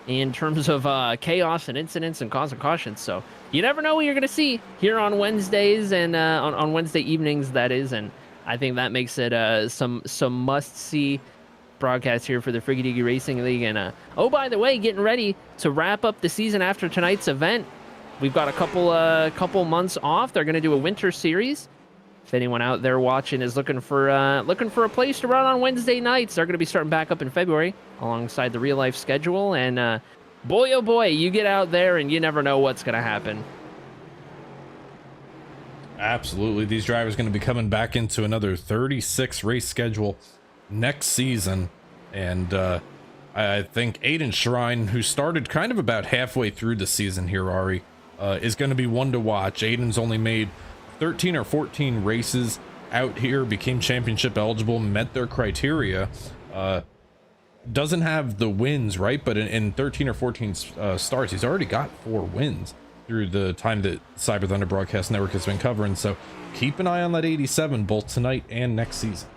in terms of chaos and incidents and causing cautions. So you never know what you're going to see here on Wednesdays and on Wednesday evenings, that is. And I think that makes it some must-see broadcast here for the Friggy Diggy Racing League. And oh, by the way, getting ready to wrap up the season after tonight's event. We've got a couple months off. They're going to do a winter series. If anyone out there watching is looking for a place to run on Wednesday nights, they're going to be starting back up in February alongside the real life schedule. And boy, oh boy, you get out there and you never know what's going to happen. Absolutely. These drivers are going to be coming back into another 36 race schedule next season. And I think Aiden Shrine, who started kind of about halfway through the season here, Ari, is going to be one to watch. Aiden's only made 13 or 14 races out here, became championship eligible, met their criteria. Doesn't have the wins, right? But in 13 or 14 starts, he's already got 4 wins. through the time that CyberThunder Broadcast Network has been covering. So keep an eye on that 87 both tonight and next season.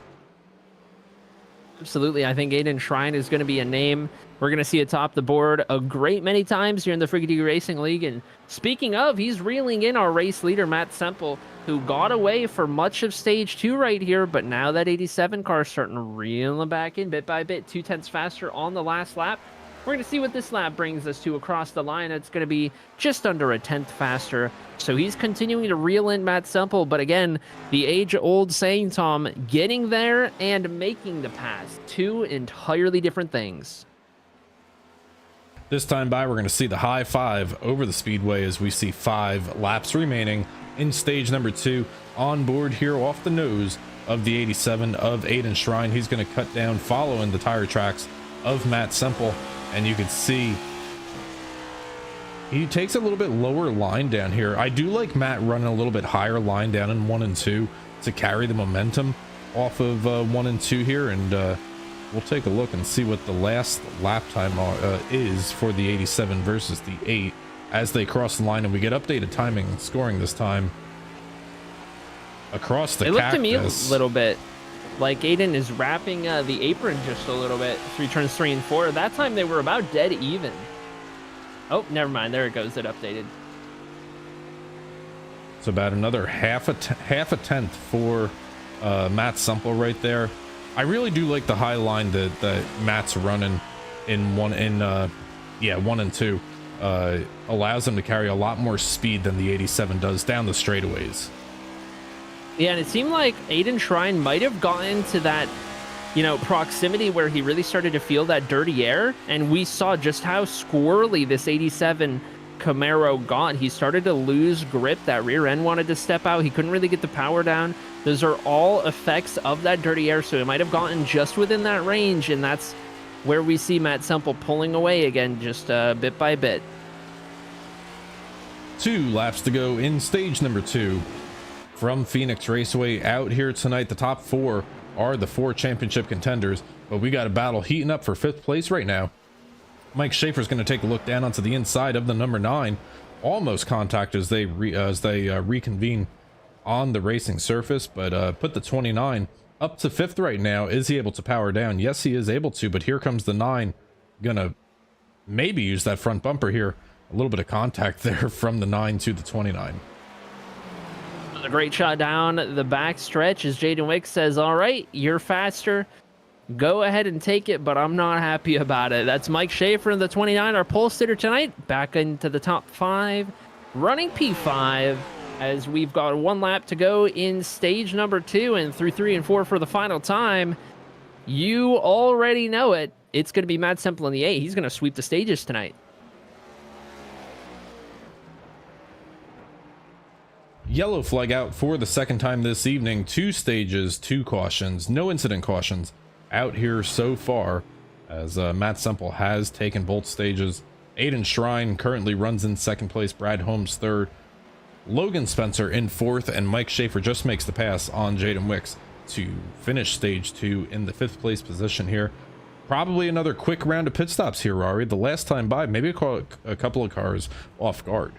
Absolutely. I think Aiden Shrine is going to be a name we're going to see atop the board a great many times here in the Frigidaire Racing League. And speaking of, he's reeling in our race leader, Matt Semple, who got away for much of stage 2 right here. But now that 87 car is starting to reel him back in bit by bit, 0.2 faster on the last lap. We're going to see what this lap brings us to across the line. It's going to be just under 1/10 faster. So he's continuing to reel in Matt Semple. But again, the age-old saying, Tom, getting there and making the pass. Two entirely different things. This time by, we're going to see the high five over the speedway as we see 5 laps remaining in stage number 2. On board here off the nose of the 87 of Aiden Shrine. He's going to cut down following the tire tracks of Matt Semple. And you can see he takes a little bit lower line down here. I do like Matt running a little bit higher line down in 1 and 2 to carry the momentum off of 1 and 2 here. And we'll take a look and see what the last lap time is for the 87 versus the 8 as they cross the line. And we get updated timing and scoring this time across the cactus. It looked to me a little bit like Aiden is wrapping the apron just a little bit through turns 3 and 4. That time they were about dead even. Oh, never mind. There it goes. It updated. It's about another half a tenth for Matt Semple right there. I really do like the high line that Matt's running in 1 and 2. Allows him to carry a lot more speed than the 87 does down the straightaways. Yeah, and it seemed like Aiden Shrine might have gotten to that, proximity where he really started to feel that dirty air. And we saw just how squirrely this 87 Camaro got. He started to lose grip. That rear end wanted to step out. He couldn't really get the power down. Those are all effects of that dirty air. So he might have gotten just within that range. And that's where we see Matt Semple pulling away again, just bit by bit. 2 laps to go in stage number 2. From Phoenix Raceway out here tonight, the top 4 are the 4 championship contenders, but we got a battle heating up for 5th place right now. Mike Schaefer's going to take a look down onto the inside of the number 9, almost contact as they reconvene on the racing surface, but put the 29 up to 5th right now. Is he able to power down? Yes, he is able to, but here comes the 9, gonna maybe use that front bumper here. A little bit of contact there from the 9 to the 29. A great shot down the back stretch as Jaden Wick says, all right, you're faster. Go ahead and take it, but I'm not happy about it. That's Mike Schaefer in the 29, our pole sitter tonight, back into the top 5, running P5 as we've got 1 lap to go in stage number 2 and through 3 and 4 for the final time. You already know it. It's going to be Matt Semple in the 8. He's going to sweep the stages tonight. Yellow flag out for the 2nd time this evening. 2 stages, 2 cautions, no incident cautions out here so far as Matt Semple has taken both stages. Aiden Shrine currently runs in 2nd place, Brad Holmes 3rd, Logan Spencer in 4th, and Mike Schaefer just makes the pass on Jaden Wicks to finish stage 2 in the 5th place position here. Probably another quick round of pit stops here, Arie. The last time by, maybe a couple of cars off guard.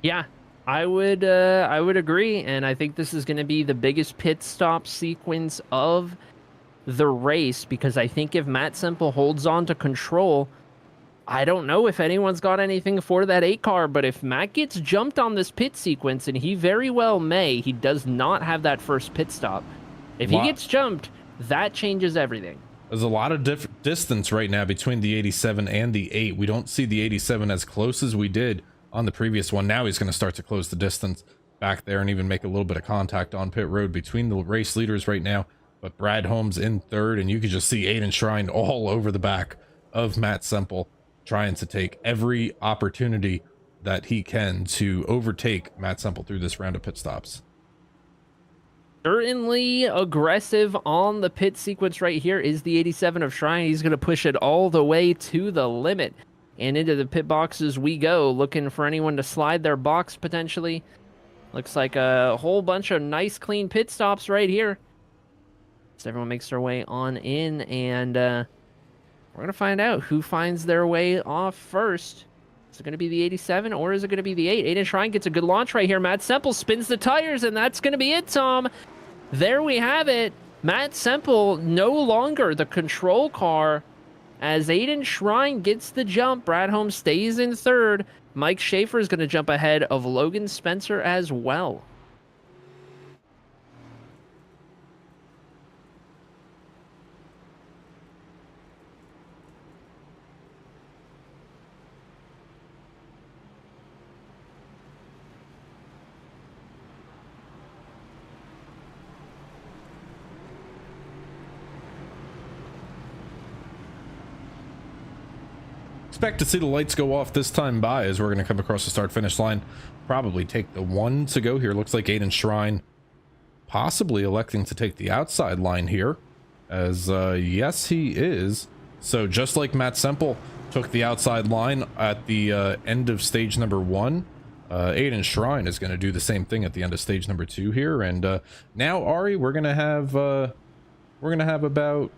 Yeah, I would agree, and I think this is going to be the biggest pit stop sequence of the race, because I think if Matt Semple holds on to control, I don't know if anyone's got anything for that 8 car, but if Matt gets jumped on this pit sequence, and he very well may, he does not have that first pit stop. If he gets jumped, that changes everything. There's a lot of distance right now between the 87 and the 8. We don't see the 87 as close as we did on the previous one. Now he's going to start to close the distance back there and even make a little bit of contact on pit road between the race leaders right now. But Brad Holmes in 3rd, and you can just see Aiden Shrine all over the back of Matt Semple, trying to take every opportunity that he can to overtake Matt Semple through this round of pit stops. Certainly aggressive on the pit sequence right here is the 87 of Shrine. He's going to push it all the way to the limit. And into the pit boxes we go, looking for anyone to slide their box potentially. Looks like a whole bunch of nice, clean pit stops right here. So everyone makes their way on in, and we're going to find out who finds their way off first. Is it going to be the 87 or is it going to be the 8? Aiden Shrine gets a good launch right here. Matt Semple spins the tires, and that's going to be it, Tom. There we have it. Matt Semple no longer the control car as Aiden Shrine gets the jump. Brad Holmes stays in third. Mike Schaefer is going to jump ahead of Logan Spencer as well. Expect to see the lights go off this time by as we're going to come across the start finish line. Probably take the one to go here. Looks like Aiden Shrine possibly electing to take the outside line here, as yes he is. So just like Matt Semple took the outside line at the end of stage number 1, Aiden Shrine is going to do the same thing at the end of stage number 2 here. And now, Ari, we're gonna have about,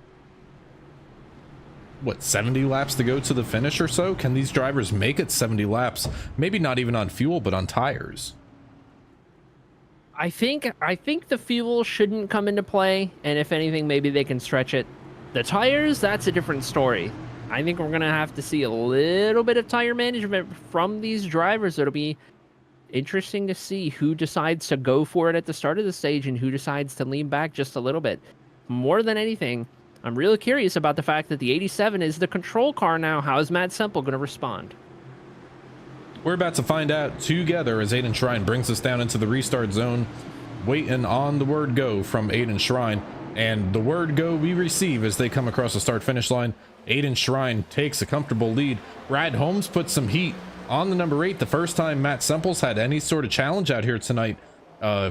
what, 70 laps to go to the finish or so? Can these drivers make it 70 laps? Maybe not even on fuel, but on tires. I think the fuel shouldn't come into play, and if anything, maybe they can stretch it. The tires, that's a different story. I think we're going to have to see a little bit of tire management from these drivers. It'll be interesting to see who decides to go for it at the start of the stage and who decides to lean back just a little bit. More than anything, I'm really curious about the fact that the 87 is the control car now. How is Matt Semple going to respond? We're about to find out together as Aiden Shrine brings us down into the restart zone, waiting on the word go from Aiden Shrine. And the word go we receive as they come across the start finish line. Aiden Shrine takes a comfortable lead. Brad Holmes puts some heat on the number 8. The first time Matt Semple's had any sort of challenge out here tonight.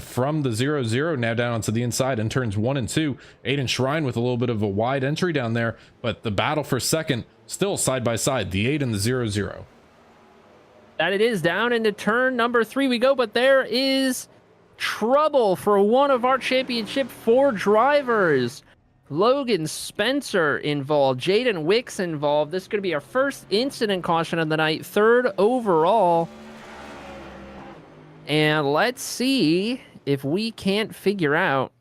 From the 0-0 now down onto the inside in turns 1 and 2. Aiden Shrine with a little bit of a wide entry down there, but the battle for second still side by side, the 8 and the 0-0. That it is. Down into turn number 3 we go, but there is trouble for one of our championship 4 drivers. Logan Spencer involved, Jaden Wicks involved. This is going to be our first incident caution of the night, 3rd overall. And let's see if we can't figure out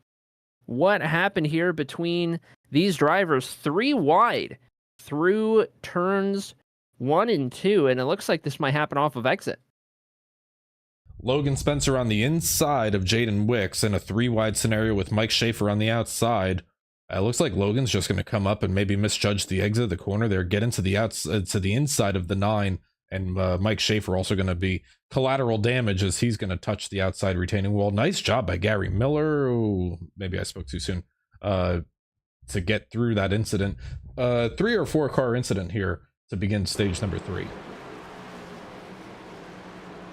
what happened here between these drivers. 3 wide through turns 1 and 2, and it looks like this might happen off of exit. Logan Spencer on the inside of Jaden Wicks in a 3 wide scenario with Mike Schaefer on the outside. It looks like Logan's just going to come up and maybe misjudge the exit of the corner there, get into the to the inside of the 9. And Mike Schaefer also going to be collateral damage as he's going to touch the outside retaining wall. Nice job by Gary Miller. Ooh, maybe I spoke too soon. To get through that incident. 3 or 4 car incident here to begin stage number 3.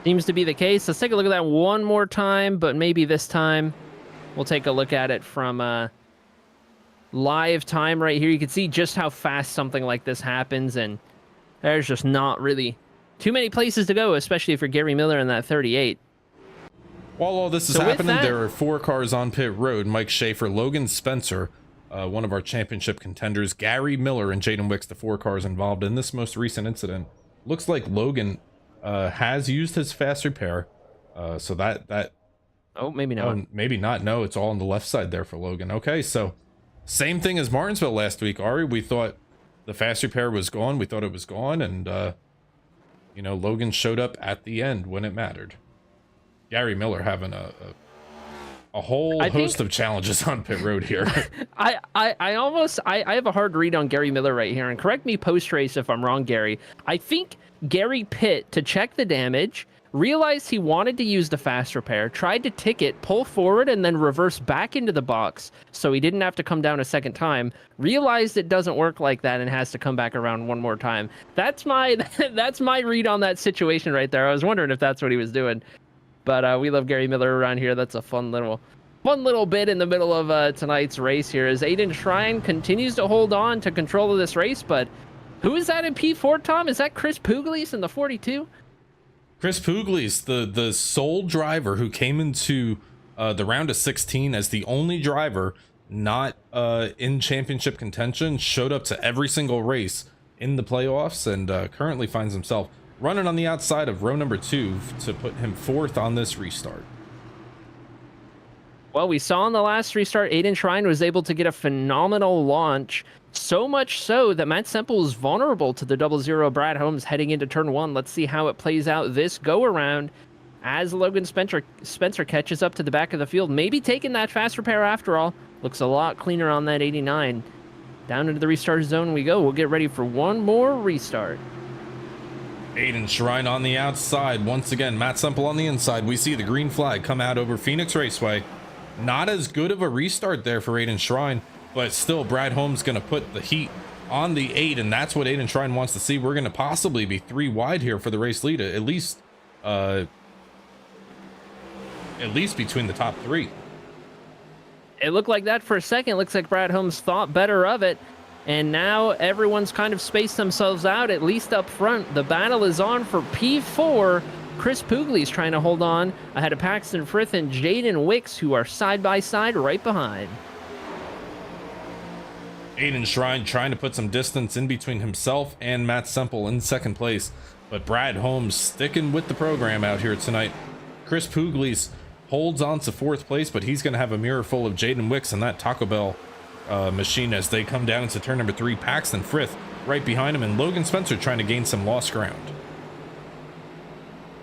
Seems to be the case. Let's take a look at that one more time, but maybe this time we'll take a look at it from live time right here. You can see just how fast something like this happens, and there's just not really too many places to go, especially if you're Gary Miller in that 38. While all this is happening, there are 4 cars on pit road. Mike Schaefer, Logan Spencer, one of our championship contenders, Gary Miller, and Jaden Wicks, the 4 cars involved in this most recent incident. Looks like Logan has used his fast repair, so that oh, maybe not. Maybe not. No, it's all on the left side there for Logan. Okay, so same thing as Martinsville last week, Ari. We thought the fast repair was gone. We thought it was gone, and you know, Logan showed up at the end when it mattered. Gary Miller having a whole host of challenges on pit road here. I have a hard read on Gary Miller right here, and correct me post race if I'm wrong, Gary. I think Gary pit to check the damage, realized he wanted to use the fast repair, tried to ticket, pull forward, and then reverse back into the box so he didn't have to come down a second time, realized it doesn't work like that and has to come back around one more time. That's my read on that situation right there. I was wondering if that's what he was doing. But we love Gary Miller around here. That's a fun little bit in the middle of tonight's race here as Aiden Shrine continues to hold on to control of this race. But who is that in P4, Tom? Is that Chris Pugliese in the 42? Chris Pugliese, the sole driver who came into the round of 16 as the only driver not in championship contention, showed up to every single race in the playoffs, and currently finds himself running on the outside of row number 2 to put him 4th on this restart. Well, we saw in the last restart, Aiden Shrine was able to get a phenomenal launch. So much so that Matt Semple is vulnerable to the 00 Brad Holmes heading into turn 1. Let's see how it plays out this go-around as Logan Spencer catches up to the back of the field. Maybe taking that fast repair after all. Looks a lot cleaner on that 89. Down into the restart zone we go. We'll get ready for one more restart. Aiden Shrine on the outside. Once again, Matt Semple on the inside. We see the green flag come out over Phoenix Raceway. Not as good of a restart there for Aiden Shrine, but still Brad Holmes going to put the heat on the 8, and that's what Aiden Shrine wants to see. We're going to possibly be 3 wide here for the race lead, at least between the top 3. It looked like that for a second. Looks like Brad Holmes thought better of it. And now everyone's kind of spaced themselves out, at least up front. The battle is on for P4. Chris Pugley's trying to hold on ahead of Paxton Frith and Jaden Wicks, who are side by side right behind. Aiden Shrine trying to put some distance in between himself and Matt Semple in 2nd place. But Brad Holmes sticking with the program out here tonight. Chris Pugley's holds on to 4th place, but he's going to have a mirror full of Jaden Wicks and that Taco Bell machine as they come down into turn number 3. Paxton Frith right behind him, and Logan Spencer trying to gain some lost ground.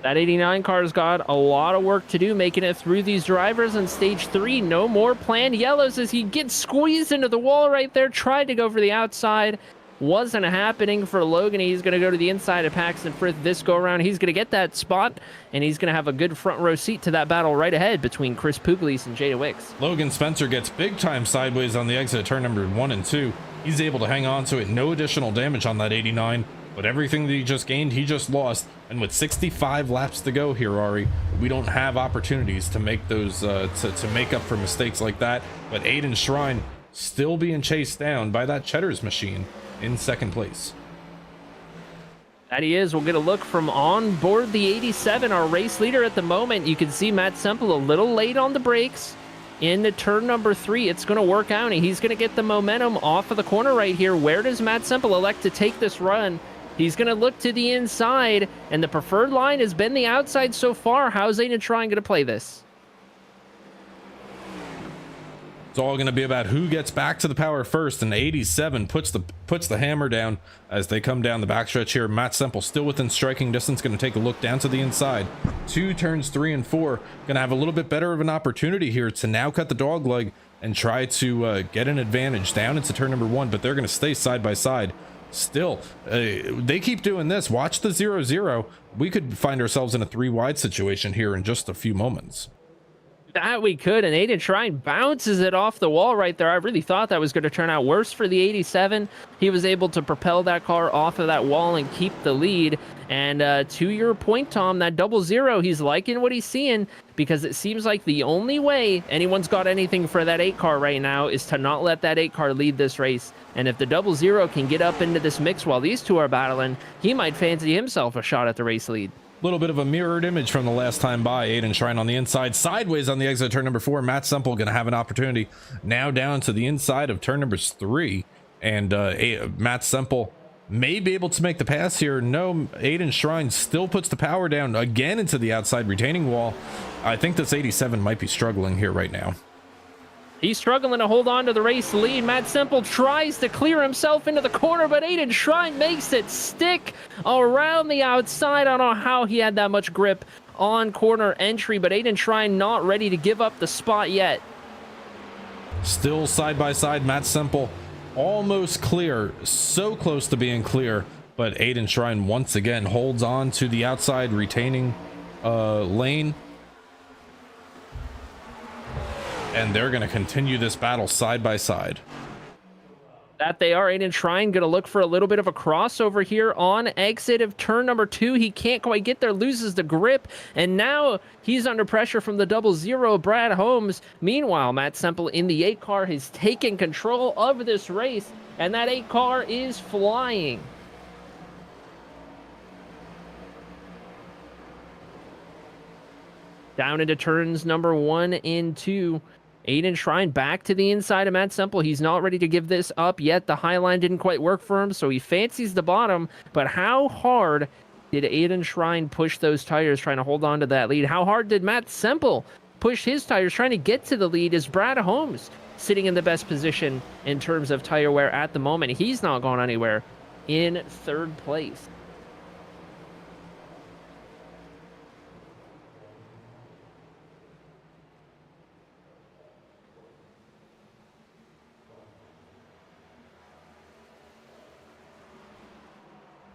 That 89 car's got a lot of work to do making it through these drivers in stage 3. No more planned yellows as he gets squeezed into the wall right there. Tried to go for the outside. Wasn't happening for Logan. He's going to go to the inside of Paxton Frith this go around. He's going to get that spot, and he's going to have a good front row seat to that battle right ahead between Chris Pugliese and Jada Wicks. Logan Spencer gets big time sideways on the exit of turn number 1 and 2. He's able to hang on to it. No additional damage on that 89, but everything that he just gained, he just lost. And with 65 laps to go here, Ari, we don't have opportunities to make those, to make up for mistakes like that. But Aiden Shrine still being chased down by that Cheddar's machine in 2nd place. That he is. We'll get a look from on board the 87, our race leader at the moment. You can see Matt Semple a little late on the brakes into turn number 3. It's going to work out, and he's going to get the momentum off of the corner right here. Where does Matt Semple elect to take this run? He's going to look to the inside, and the preferred line has been the outside so far. How's Aiden Shrine going to play this? It's all going to be about who gets back to the power first, and 87 puts the hammer down as they come down the backstretch here. Matt Semple still within striking distance, going to take a look down to the inside. 2 turns 3 and 4, going to have a little bit better of an opportunity here to now cut the dog leg and try to get an advantage down into turn number 1, but they're going to stay side by side. Still, they keep doing this. Watch the 0-0. We could find ourselves in a 3 wide situation here in just a few moments. That we could, and Aiden Shrine bounces it off the wall right there. I really thought that was going to turn out worse for the 87. He was able to propel that car off of that wall and keep the lead. And to your point, Tom, that 00, he's liking what he's seeing, because it seems like the only way anyone's got anything for that 8 car right now is to not let that 8 car lead this race. And if the 00 can get up into this mix while these two are battling, he might fancy himself a shot at the race lead. Little bit of a mirrored image from the last time by. Aiden Shrine on the inside, sideways on the exit of turn number 4. Matt Semple going to have an opportunity now down to the inside of turn number 3, and Matt Semple may be able to make the pass here. No, Aiden Shrine still puts the power down again into the outside retaining wall. I think this 87 might be struggling here right now. He's struggling to hold on to the race lead. Matt Semple tries to clear himself into the corner, but Aiden Shrine makes it stick around the outside. I don't know how he had that much grip on corner entry, but Aiden Shrine not ready to give up the spot yet. Still side by side, Matt Semple almost clear, so close to being clear, but Aiden Shrine once again holds on to the outside retaining lane. And they're going to continue this battle side by side. That they are. Aiden Shrine going to look for a little bit of a crossover here on exit of turn number 2. He can't quite get there, loses the grip, and now he's under pressure from the 00 Brad Holmes. Meanwhile, Matt Semple in the 8 car has taken control of this race, and that 8 car is flying. Down into turns number 1 and 2. Aiden Shrine back to the inside of Matt Semple. He's not ready to give this up yet. The high line didn't quite work for him, so he fancies the bottom. But how hard Did Aiden Shrine push those tires trying to hold on to that lead? How hard did Matt Semple push his tires trying to get to the lead? Is Brad Holmes sitting in the best position in terms of tire wear at the moment? He's not going anywhere in third place.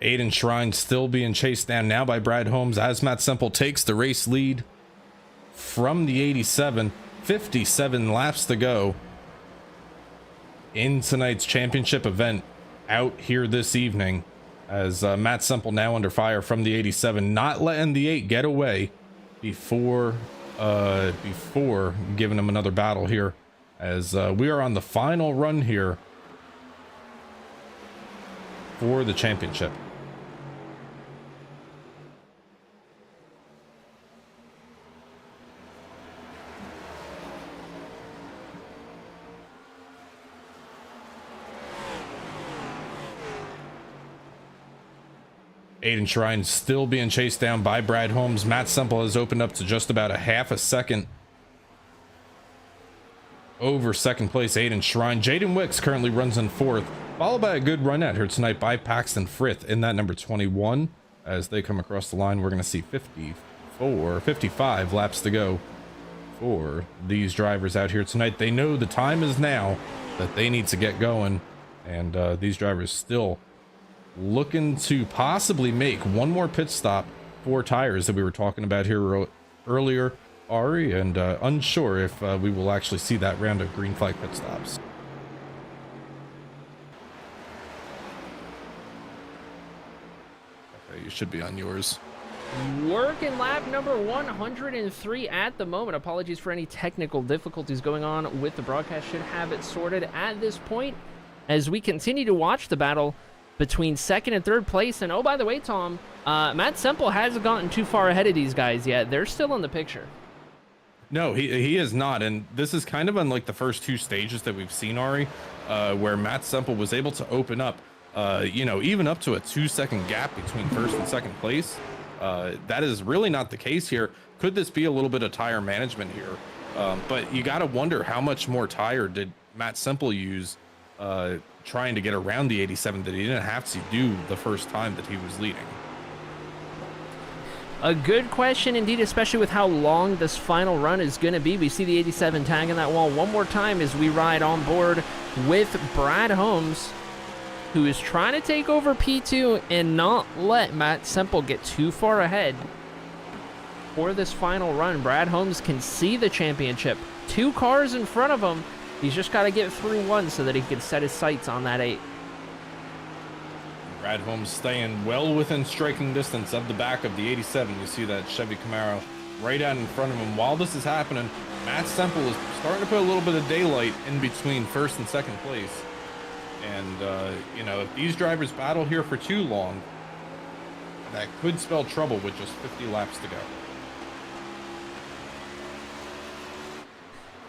Aiden Shrine still being chased down now by Brad Holmes as Matt Semple takes the race lead from the 87. 57 laps to go in tonight's championship event out here this evening, as Matt Semple now under fire from the 87, not letting the 8 get away before giving him another battle here, as we are on the final run here for the championship. Aiden Shrine still being chased down by Brad Holmes. Matt Semple has opened up to just about a half a second over second place Aiden Shrine. Jaden Wicks currently runs in fourth, followed by a good run at her tonight by Paxton Frith in that number 21. As they come across the line, we're going to see 55 laps to go for these drivers out here tonight. They know the time is now that they need to get going, and these drivers still looking to possibly make one more pit stop for tires that we were talking about here earlier, Arie, and unsure if we will actually see that round of green flag pit stops. Okay, you should be on yours. Working lap number 103 at the moment. Apologies for any technical difficulties going on with the broadcast. Should have it sorted at this point as we continue to watch the battle between second and third place. And oh, by the way, Tom, Matt Semple hasn't gotten too far ahead of these guys yet. They're still in the picture. No, he is not, and this is kind of unlike the first two stages that we've seen, Arie, where Matt Semple was able to open up, even up to a 2-second gap between first and second place. That is really not the case here. Could this be a little bit of tire management here? But you got to wonder how much more tire did Matt Semple use trying to get around the 87 that he didn't have to do the first time that he was leading. A good question indeed, especially with how long this final run is going to be. We see the 87 tagging that wall one more time as we ride on board with Brad Holmes, who is trying to take over P2 and not let Matt Semple get too far ahead for this final run. Brad Holmes can see the championship. 2 cars in front of him. He's just got to get through one so that he can set his sights on that 8. Brad Holmes staying well within striking distance of the back of the 87. You see that Chevy Camaro right out in front of him. While this is happening, Matt Semple is starting to put a little bit of daylight in between first and second place. And, if these drivers battle here for too long, that could spell trouble with just 50 laps to go.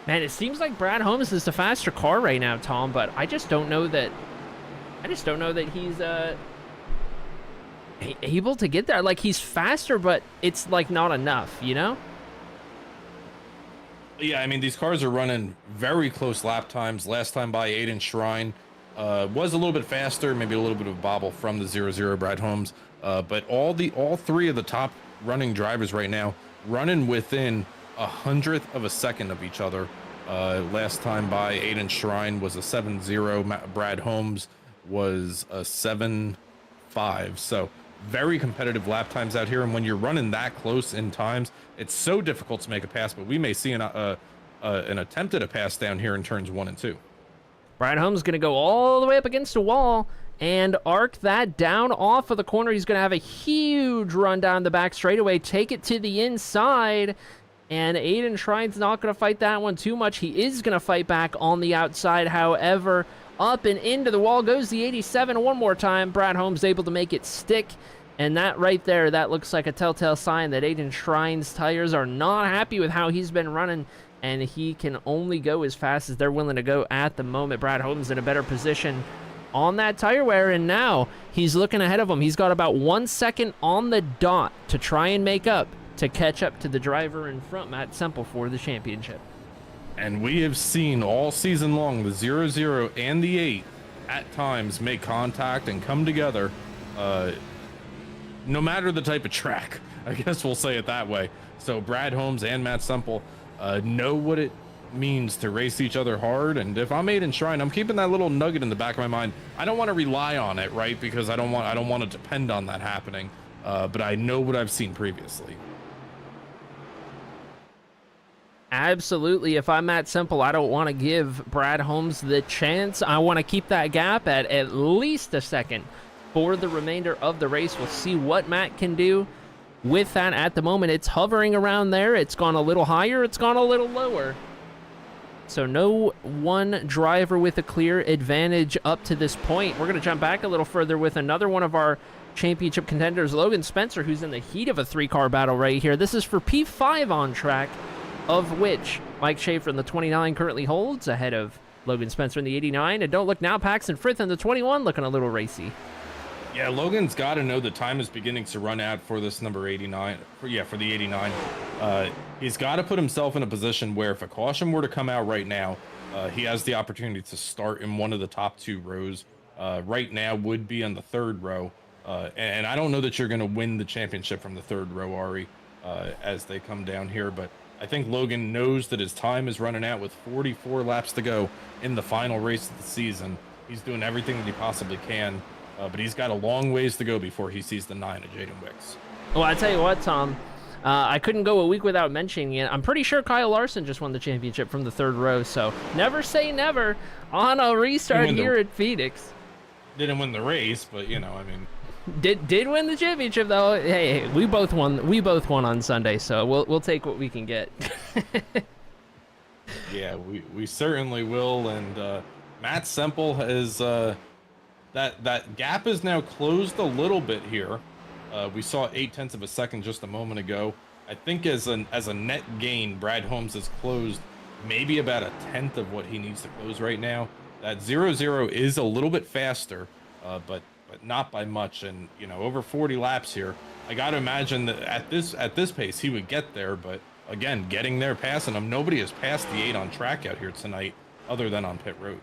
Man, it seems like Brad Holmes is the faster car right now, Tom, but I just don't know that he's able to get there. Like, he's faster, but it's like not enough, you know? Yeah, I mean, these cars are running very close lap times. Last time by Aiden Shrine was a little bit faster, maybe a little bit of a bobble from the 0-0 Brad Holmes. But all 3 of the top running drivers right now running within 100th of a second of each other. Last time by Aiden Shrine was a 7-0. Brad Holmes was a 7-5. So very competitive lap times out here. And when you're running that close in times, it's so difficult to make a pass. But we may see an attempt at a pass down here in turns 1 and 2. Brad Holmes is going to go all the way up against the wall and arc that down off of the corner. He's going to have a huge run down the back straightaway, take it to the inside. And Aiden Shrine's not going to fight that one too much. He is going to fight back on the outside. However, up and into the wall goes the 87 one more time. Brad Holmes able to make it stick. And that right there, that looks like a telltale sign that Aiden Shrine's tires are not happy with how he's been running. And he can only go as fast as they're willing to go at the moment. Brad Holmes in a better position on that tire wear, and now he's looking ahead of him. He's got about 1 second on the dot to try and make up, to catch up to the driver in front, Matt Semple, for the championship. And we have seen all season long the 0-0 and the 8 at times make contact and come together, no matter the type of track. I guess we'll say it that way. So Brad Holmes and Matt Semple know what it means to race each other hard. And if I'm Aiden Shrine, I'm keeping that little nugget in the back of my mind. I don't want to rely on it, right? Because I don't want to depend on that happening. But I know what I've seen previously. Absolutely. If I'm Matt Semple, I don't want to give Brad Holmes the chance. I want to keep that gap at least a second for the remainder of the race. We'll see what Matt can do with that. At the moment, it's hovering around there. It's gone a little higher. It's gone a little lower. So no one driver with a clear advantage up to this point. We're going to jump back a little further with another one of our championship contenders, Logan Spencer, who's in the heat of a 3-car battle right here. This is for P5 on track, of which Mike Schaefer in the 29 currently holds, ahead of Logan Spencer in the 89. And don't look now, Paxton Frith in the 21, looking a little racy. Yeah, Logan's got to know the time is beginning to run out for this number 89. For the 89. He's got to put himself in a position where if a caution were to come out right now, he has the opportunity to start in one of the top 2 rows. Right now would be on the 3rd row. And I don't know that you're going to win the championship from the 3rd row, Arie, as they come down here. But I think Logan knows that his time is running out with 44 laps to go in the final race of the season. He's doing everything that he possibly can, but he's got a long ways to go before he sees the 9 of Jaden Wicks. Well, I tell you what, Tom, I couldn't go a week without mentioning it. I'm pretty sure Kyle Larson just won the championship from the 3rd row, so never say never on a restart here at Phoenix. Didn't win the race, but you know, I mean, did win the championship though. Hey, we both won. We both won on Sunday, so we'll take what we can get. Yeah, we certainly will. And Matt Semple has that gap is now closed a little bit here. We saw 0.8 of a second just a moment ago. I think as a net gain, Brad Holmes has closed maybe about 1/10 of what he needs to close right now. That 0-0 is a little bit faster, but not by much. And you know, over 40 laps here, I got to imagine that at this pace he would get there. But again, getting there, passing him. Nobody has passed the 8 on track out here tonight, other than on pit road.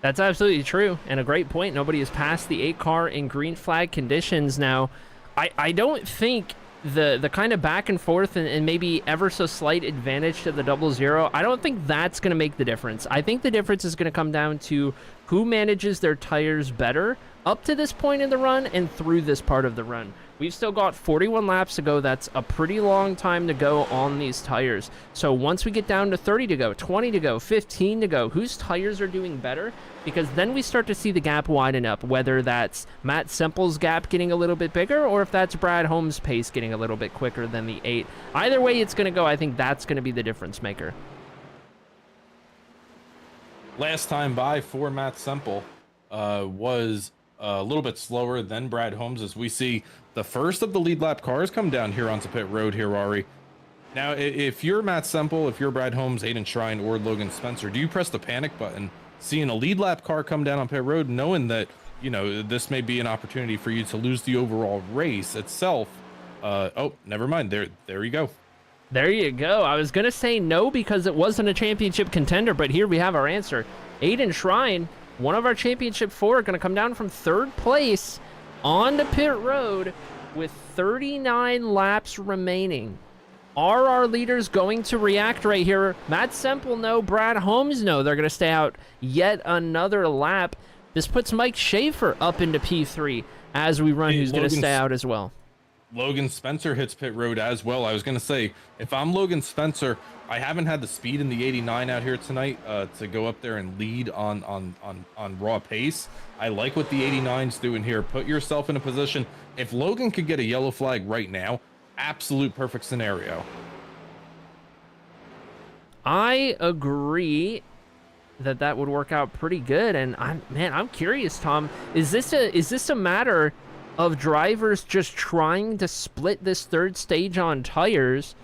That's absolutely true, and a great point. Nobody has passed the 8 car in green flag conditions. Now, I don't think the kind of back and forth and maybe ever so slight advantage to the 0-0, I don't think that's going to make the difference. I think the difference is going to come down to who manages their tires better up to this point in the run and through this part of the run. We've still got 41 laps to go. That's a pretty long time to go on these tires. So once we get down to 30 to go, 20 to go, 15 to go, whose tires are doing better? Because then we start to see the gap widen up, whether that's Matt Semple's gap getting a little bit bigger or if that's Brad Holmes' pace getting a little bit quicker than the 8. Either way it's going to go, I think that's going to be the difference maker. Last time by for Matt Semple was a little bit slower than Brad Holmes, as we see the first of the lead lap cars come down here onto pit road here, Arie. Now, if you're Matt Semple, if you're Brad Holmes, Aiden Shrine, or Logan Spencer, do you press the panic button, seeing a lead lap car come down on pit road, knowing that, you know, this may be an opportunity for you to lose the overall race itself? Oh, never mind. There you go. There you go. I was going to say no because it wasn't a championship contender, but here we have our answer. Aiden Shrine, one of our championship 4, going to come down from 3rd place onto pit road with 39 laps remaining. Are our leaders going to react right here? Matt Semple, no. Brad Holmes, no. They're going to stay out yet another lap. This puts Mike Schaefer up into P3 as we run, who's going to stay out as well. Logan Spencer hits pit road as well. I was going to say, if I'm Logan Spencer, I haven't had the speed in the 89 out here tonight to go up there and lead on raw pace. I like what the 89's doing here. Put yourself in a position. If Logan could get a yellow flag right now, absolute perfect scenario. I agree that would work out pretty good. And I'm curious, Tom, is this a matter of drivers just trying to split this 3rd stage on tires,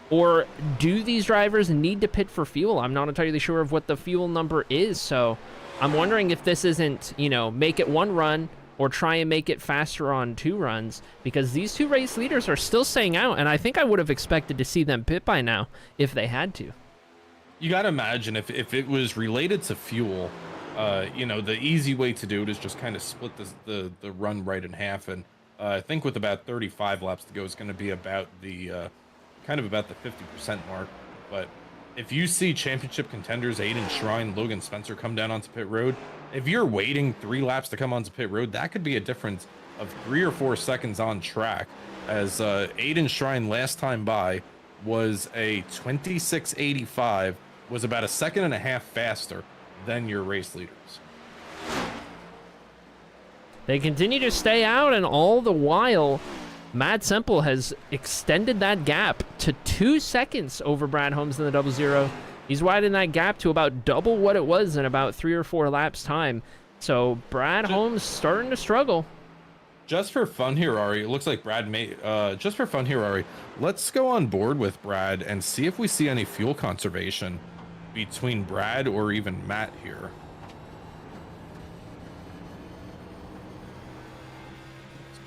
or do these drivers need to pit for fuel? I'm not entirely sure of what the fuel number is, so I'm wondering if this isn't, you know, make it one run or try and make it faster on 2 runs, because these 2 race leaders are still staying out, and I think I would have expected to see them pit by now if they had to. You got to imagine if it was related to fuel, you know, the easy way to do it is just kind of split the run right in half. And I think with about 35 laps to go, it's going to be about the kind of about the 50% mark. But if you see championship contenders Aiden Shrine, Logan Spencer come down onto pit road, if you're waiting 3 laps to come onto pit road, that could be a difference of 3 or 4 seconds on track. As Aiden Shrine last time by was a 26.85, was about a 1.5 seconds faster than your race leaders. They continue to stay out, and all the while, Matt Semple has extended that gap to 2 seconds over Brad Holmes in the 00. He's widened that gap to about double what it was in about 3 or 4 laps time. So Brad Holmes starting to struggle. Just for fun here, Arie, it looks like Brad may, just for fun here, Arie, let's go on board with Brad and see if we see any fuel conservation between Brad or even Matt here.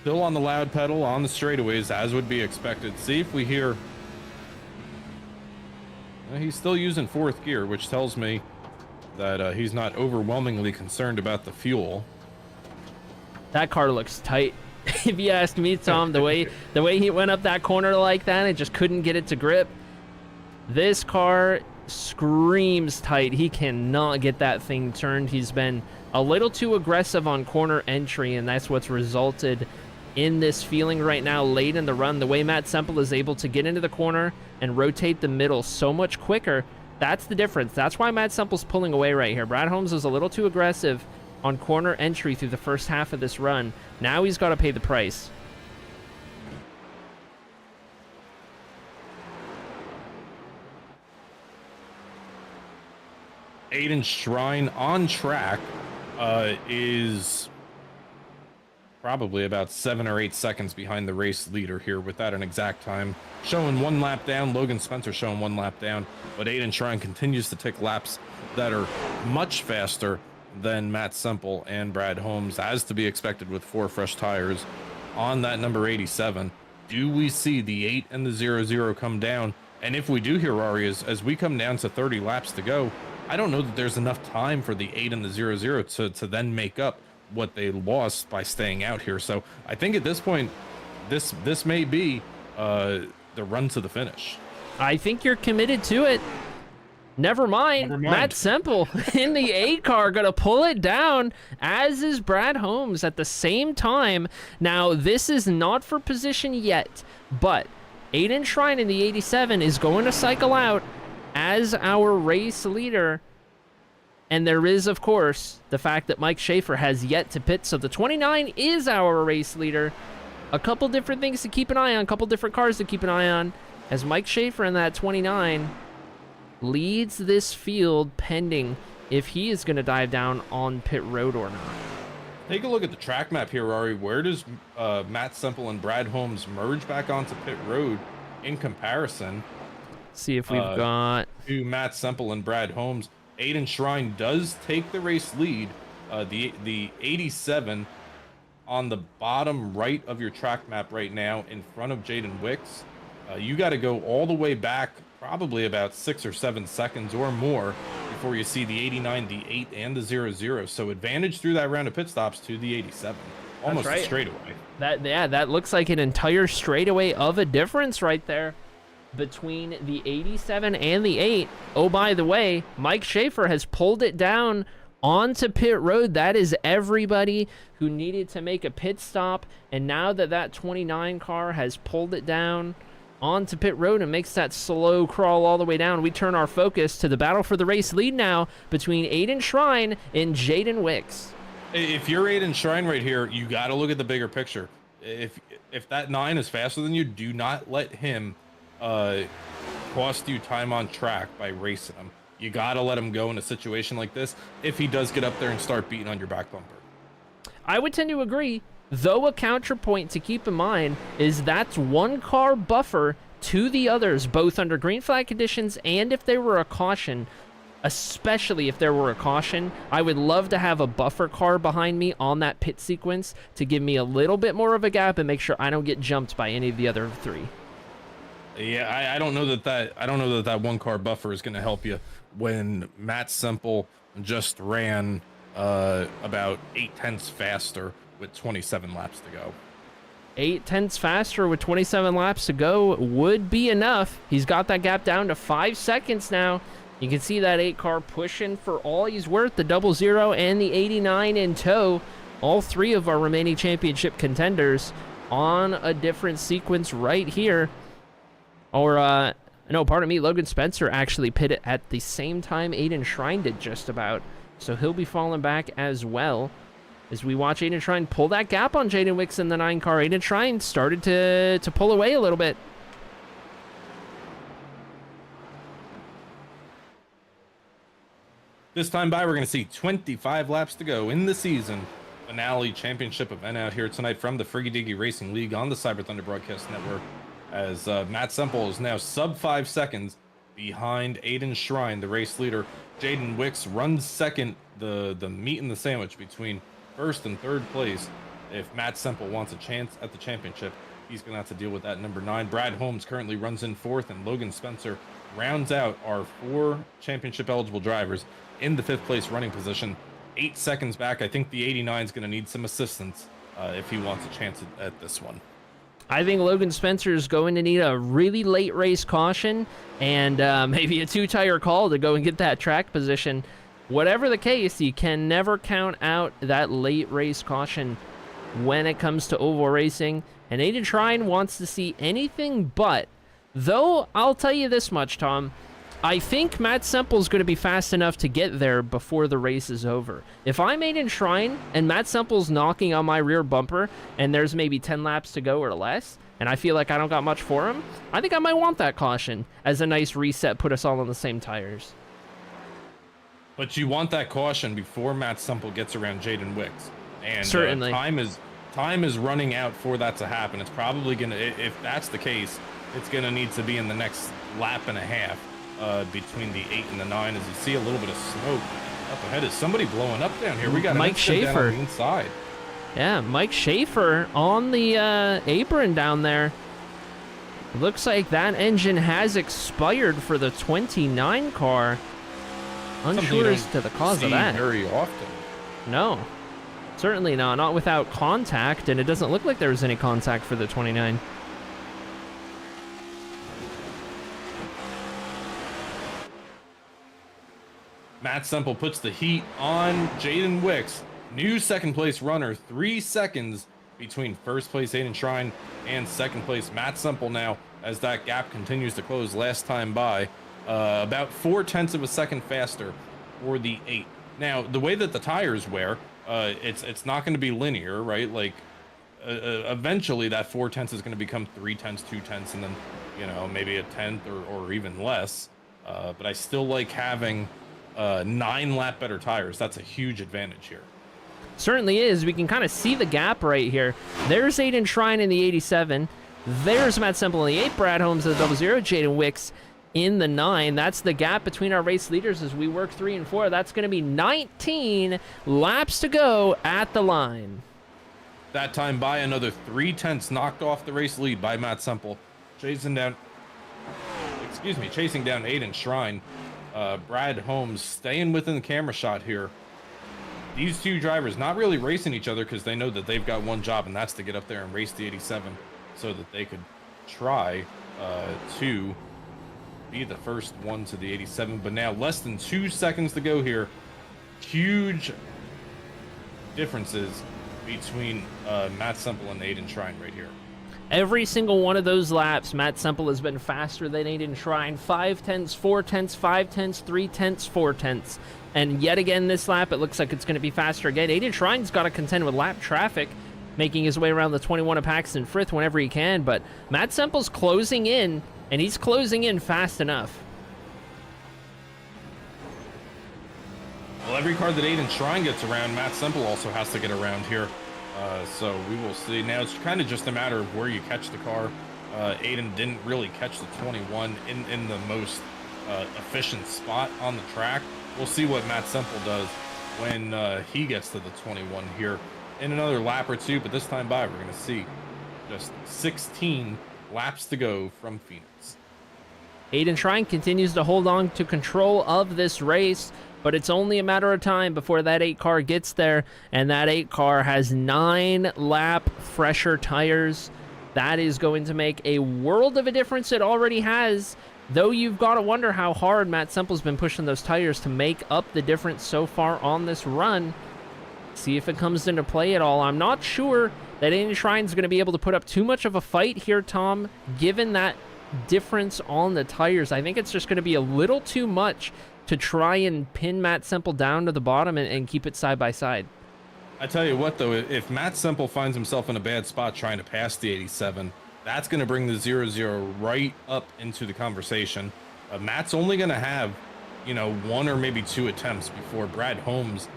Still on the loud pedal on the straightaways, as would be expected. See if we hear... He's still using 4th gear, which tells me that he's not overwhelmingly concerned about the fuel. That car looks tight. If you ask me, Tom, the way he went up that corner like that, it just couldn't get it to grip. This car screams tight. He cannot get that thing turned. He's been a little too aggressive on corner entry, and that's what's resulted in this feeling right now late in the run. The way Matt Semple is able to get into the corner and rotate the middle so much quicker, that's the difference. That's why Matt Semple's pulling away right here. Brad Holmes was a little too aggressive on corner entry through the first half of this run. Now he's got to pay the price. Aiden Shrine on track is probably about 7 or 8 seconds behind the race leader here without an exact time. Showing 1 lap down, Logan Spencer showing 1 lap down, but Aiden Shrine continues to take laps that are much faster than Matt Semple and Brad Holmes, as to be expected with 4 fresh tires on that number 87. Do we see the 8 and the 00 come down? And if we do here, Arie, as we come down to 30 laps to go, I don't know that there's enough time for the 8 and the 00 to then make up what they lost by staying out here. So I think at this point, this may be the run to the finish. I think you're committed to it. Never mind. Matt Semple in the 8 car gonna pull it down, as is Brad Holmes at the same time. Now, this is not for position yet, but Aiden Shrine in the 87 is going to cycle out as our race leader. And there is, of course, the fact that Mike Schaefer has yet to pit, so the 29 is our race leader. A couple different things to keep an eye on, a couple different cars to keep an eye on, as Mike Schaefer in that 29 leads this field, pending if he is going to dive down on pit road or not. Take a look at the track map here, Arie. Where does Matt Semple and Brad Holmes merge back onto pit road in comparison? See if we've got... to Matt Semple and Brad Holmes. Aiden Shrine does take the race lead. The 87 on the bottom right of your track map right now in front of Jaden Wicks. You got to go all the way back probably about 6 or 7 seconds or more before you see the 89, the 8, and the 00. So advantage through that round of pit stops to the 87. Almost a straightaway. That looks like an entire straightaway of a difference right there between the 87 and the 8. Oh, by the way, Mike Schaefer has pulled it down onto pit road. That is everybody who needed to make a pit stop. And now that 29 car has pulled it down onto pit road and makes that slow crawl all the way down, we turn our focus to the battle for the race lead now between Aiden Shrine and Jaden Wicks. If you're Aiden Shrine right here, you got to look at the bigger picture. If that 9 is faster than you, do not let him cost you time on track by racing him. You got to let him go in a situation like this if he does get up there and start beating on your back bumper. I would tend to agree, though a counterpoint to keep in mind is that's 1 car buffer to the others, both under green flag conditions and if they were a caution. especially if there were a caution. I would love to have a buffer car behind me on that pit sequence to give me a little bit more of a gap and make sure I don't get jumped by any of the other three. Yeah, I don't know that one car buffer is going to help you when Matt Semple just ran about 0.8 faster with 27 laps to go. 0.8 faster with 27 laps to go would be enough. He's got that gap down to 5 seconds now. You can see that 8 car pushing for all he's worth, the 00 and the 89 in tow. All 3 of our remaining championship contenders on a different sequence right here. Or, no, pardon me, Logan Spencer actually pitted at the same time Aiden Shrine did just about. So he'll be falling back as well. As we watch Aiden Shrine pull that gap on Jaden Wicks in the 9 car, Aiden Shrine started to pull away a little bit. This time by, we're going to see 25 laps to go in the season finale championship event out here tonight from the Friggy Diggy Racing League on the CyberThunder Broadcast Network. As Matt Semple is now sub 5 seconds behind Aiden Shrine, the race leader. Jaden Wicks runs second, the meat in the sandwich between first and third place. If Matt Semple wants a chance at the championship, he's going to have to deal with that number 9. Brad Holmes currently runs in 4th, and Logan Spencer rounds out our 4 championship eligible drivers in the 5th place running position. 8 seconds back. I think the 89 is going to need some assistance if he wants a chance at this one. I think Logan Spencer is going to need a really late race caution and maybe a 2-tire call to go and get that track position. Whatever the case, you can never count out that late race caution when it comes to oval racing. And Aiden Shrine wants to see anything but. Though, I'll tell you this much, Tom. I think Matt Semple is going to be fast enough to get there before the race is over. If I'm Aiden Shrine and Matt Semple's knocking on my rear bumper and there's maybe 10 laps to go or less, and I feel like I don't got much for him, I think I might want that caution as a nice reset, put us all on the same tires. But you want that caution before Matt Semple gets around Jaden Wicks. And certainly. Time is running out for that to happen. It's probably going to, if that's the case, it's going to need to be in the next lap and a half. Between the 8 and the 9, as you see a little bit of smoke up ahead. Is somebody blowing up down here? We got Mike Schaefer down on the inside. Yeah, Mike Schaefer on the apron down there. Looks like that engine has expired for the 29 car. Unsure as to the cause of that. Very often. No, certainly not. Not without contact, and it doesn't look like there was any contact for the 29. Matt Semple puts the heat on Jaden Wicks. New second place runner, 3 seconds between first place Aiden Shrine and second place Matt Semple now, as that gap continues to close. Last time by, about 0.4 of a second faster for the 8. Now, the way that the tires wear, it's not going to be linear, right? Like, eventually that 0.4 is going to become 0.3, 0.2, and then, you know, maybe 1/10 or even less. But I still like having 9 lap better tires. That's a huge advantage here. Certainly is. We can kind of see the gap right here. There's Aiden Shrine in the 87. There's Matt Semple in the 8. Brad Holmes in the 00. Jaden Wicks in the 9. That's the gap between our race leaders as we work 3 and 4. That's going to be 19 laps to go at the line. That time by, another 0.3 knocked off the race lead by Matt Semple. Chasing down Aiden Shrine. Brad Holmes staying within the camera shot here. These two drivers not really racing each other because they know that they've got one job, and that's to get up there and race the 87 so that they could try to be the first one to the 87. But now less than 2 seconds to go here. Huge differences between Matt Semple and Aiden Shrine right here. Every single one of those laps, Matt Semple has been faster than Aiden Shrine. 0.5, 0.4, 0.5, 0.3, 0.4. And yet again this lap, it looks like it's going to be faster again. Aiden Shrine's got to contend with lap traffic, making his way around the 21 of Paxton Frith whenever he can. But Matt Semple's closing in, and he's closing in fast enough. Well, every car that Aiden Shrine gets around, Matt Semple also has to get around here. So we will see. Now it's kind of just a matter of where you catch the car. Aiden didn't really catch the 21 in the most efficient spot on the track. We'll see what Matt Semple does when he gets to the 21 here in another lap or two, but this time by, we're going to see just 16 laps to go from Phoenix. Aiden Shrine continues to hold on to control of this race, but it's only a matter of time before that 8 car gets there, and that 8 car has 9 lap fresher tires. That is going to make a world of a difference. It already has, though you've got to wonder how hard Matt Semple's been pushing those tires to make up the difference so far on this run. See if it comes into play at all. I'm not sure that Aiden Shrine's going to be able to put up too much of a fight here, Tom, given that difference on the tires. I think it's just going to be a little too much to try and pin Matt Semple down to the bottom and keep it side by side. I tell you what, though, if Matt Semple finds himself in a bad spot trying to pass the 87, that's going to bring the 0-0 right up into the conversation. Matt's only going to have, 1 or maybe 2 attempts before Brad Holmes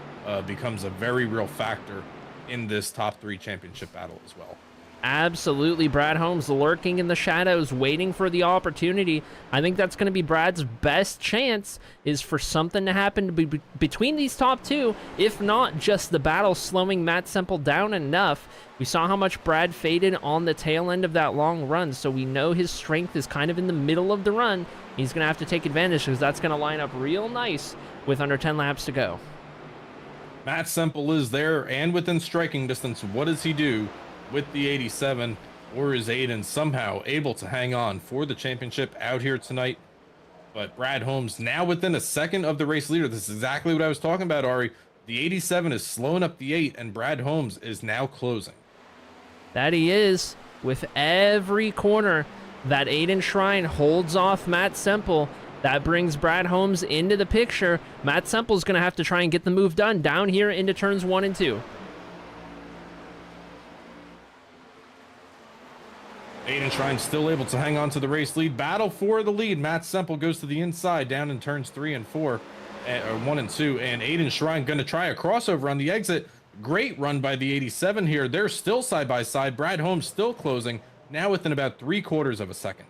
becomes a very real factor in this top 3 championship battle as well. Absolutely. Brad Holmes lurking in the shadows, waiting for the opportunity. I think that's going to be Brad's best chance, is for something to happen to be between these top 2, if not just the battle slowing Matt Semple down enough. We saw how much Brad faded on the tail end of that long run, so we know his strength is kind of in the middle of the run. He's going to have to take advantage, because that's going to line up real nice with under 10 laps to go. Matt Semple is there and within striking distance. What does he do with the 87, or is Aiden somehow able to hang on for the championship out here tonight? But Brad Holmes now within a second of the race leader. This is exactly what I was talking about, Ari. The 87 is slowing up the 8, and Brad Holmes is now closing. That he is. With every corner that Aiden Shrine holds off Matt Semple, that brings Brad Holmes into the picture. Matt Semple's going to have to try and get the move done down here into turns 1 and 2. Aiden Shrine still able to hang on to the race lead. Battle for the lead. Matt Semple goes to the inside down in turns 3 and 4, or 1 and 2, and Aiden Shrine going to try a crossover on the exit. Great run by the 87 here. They're still side by side. Brad Holmes still closing, now within about 3/4 of a second.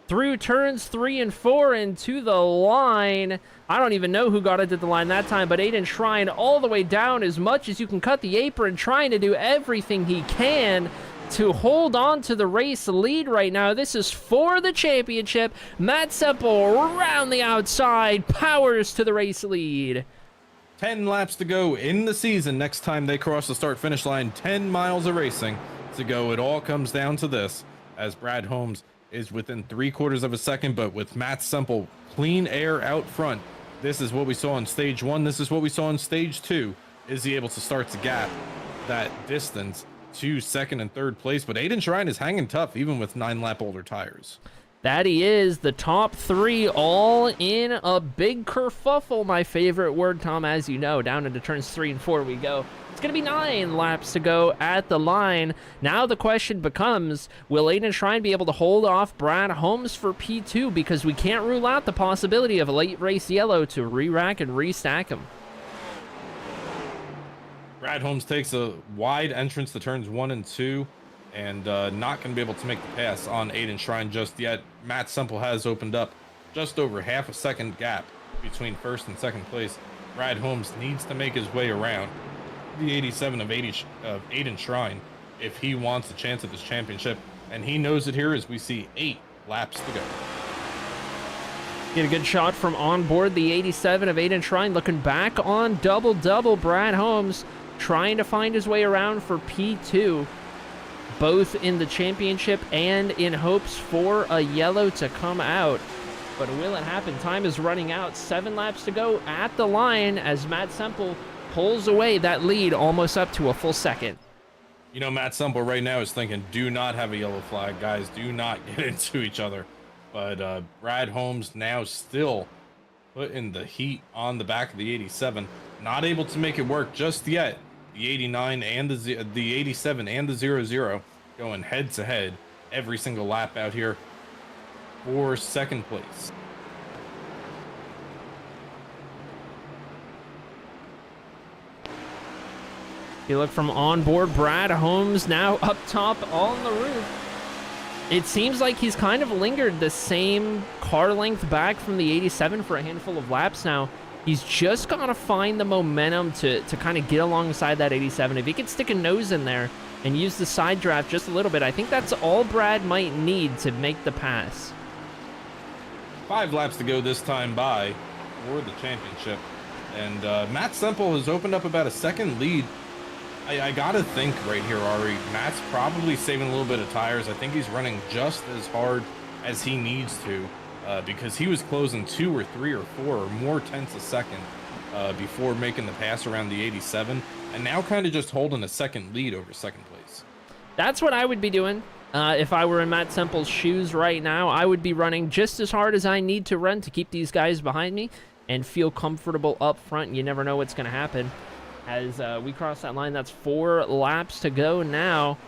Through turns 3 and 4 and to the line. I don't even know who got it at the line that time, but Aiden Shrine all the way down as much as you can cut the apron, trying to do everything he can to hold on to the race lead right now. This is for the championship. Matt Semple around the outside, powers to the race lead. 10 laps to go in the season. Next time they cross the start-finish line, 10 miles of racing to go. It all comes down to this, as Brad Holmes is within 3/4 of a second, but with Matt Semple clean air out front. This is what we saw in stage 1. This is what we saw in stage 2. Is he able to start to gap that distance to second and third place? But Aiden Shrine is hanging tough, even with 9-lap older tires. That he is. The top 3 all in a big kerfuffle, my favorite word, Tom, as you know. Down into turns 3 and 4 we go. It's going to be 9 laps to go at the line. Now the question becomes, will Aiden Shrine be able to hold off Brad Holmes for P2? Because we can't rule out the possibility of a late race yellow to re-rack and restack him. Brad Holmes takes a wide entrance to turns 1 and 2, and not going to be able to make the pass on Aiden Shrine just yet. Matt Semple has opened up just over half a second gap between first and second place. Brad Holmes needs to make his way around the 87 of Aiden Shrine if he wants a chance at this championship, and he knows it here as we see 8 laps to go. Get a good shot from on board the 87 of Aiden Shrine, looking back on double-double. Brad Holmes trying to find his way around for P2, both in the championship and in hopes for a yellow to come out. But will it happen? Time is running out. 7 laps to go at the line as Matt Semple pulls away that lead almost up to a full second. Matt Semple right now is thinking, do not have a yellow flag, guys. Do not get into each other. But Brad Holmes now still putting the heat on the back of the 87. Not able to make it work just yet. The 89 and the 87 and the 0-0 going head to head every single lap out here for second place. You look from on board, Brad Holmes now up top on the roof. It seems like he's kind of lingered the same car length back from the 87 for a handful of laps now. He's just got to find the momentum to kind of get alongside that 87. If he could stick a nose in there and use the side draft just a little bit, I think that's all Brad might need to make the pass. 5 laps to go this time by for the championship. And Matt Semple has opened up about a second lead. I gotta think right here, Ari, Matt's probably saving a little bit of tires. I think he's running just as hard as he needs to because he was closing 2 or 3 or 4 or more tenths a second before making the pass around the 87, and now kind of just holding a second lead over second place. That's what I would be doing. If I were in Matt Semple's shoes right now, I would be running just as hard as I need to run to keep these guys behind me and feel comfortable up front. You never know what's going to happen. As we cross that line, that's 4 laps to go now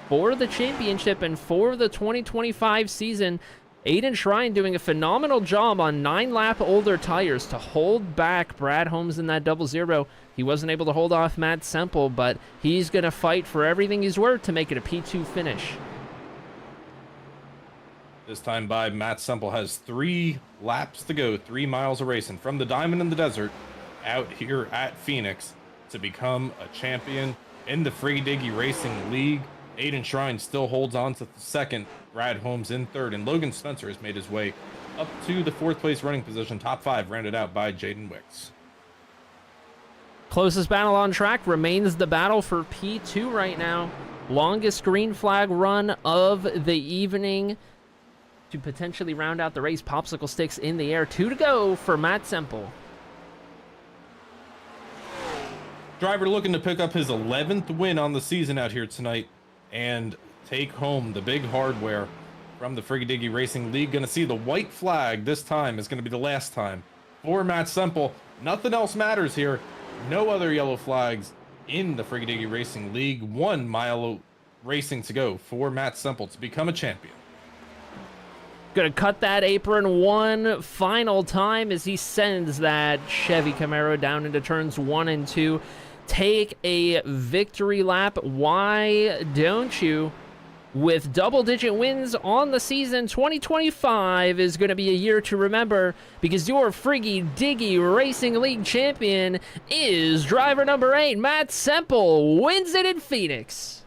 for the championship and for the 2025 season. Aiden Shrine doing a phenomenal job on 9-lap older tires to hold back Brad Holmes in that 00. He wasn't able to hold off Matt Semple, but he's going to fight for everything he's worth to make it a P2 finish. This time by, Matt Semple has 3 laps to go, 3 miles of racing from the Diamond in the Desert out here at Phoenix to become a champion in the Free Diggy Racing League. Aiden Shrine still holds on to the second, Brad Holmes in third, and Logan Spencer has made his way up to the 4th place running position. Top 5 rounded out by Jaden Wicks. Closest battle on track remains the battle for P2 right now. Longest green flag run of the evening to potentially round out the race. Popsicle sticks in the air. 2 to go for Matt Semple. Driver looking to pick up his 11th win on the season out here tonight and take home the big hardware from the Friggy Diggy Racing League. Going to see the white flag this time is going to be the last time for Matt Semple. Nothing else matters here. No other yellow flags in the Friggy Diggy Racing League. 1 mile racing to go for Matt Semple to become a champion. Gonna cut that apron one final time as he sends that Chevy Camaro down into turns 1 and 2. Take a victory lap. Why don't you? With double-digit wins on the season, 2025 is going to be a year to remember because your Friggy Diggy Racing League champion is driver number 8, Matt Semple, wins it in Phoenix.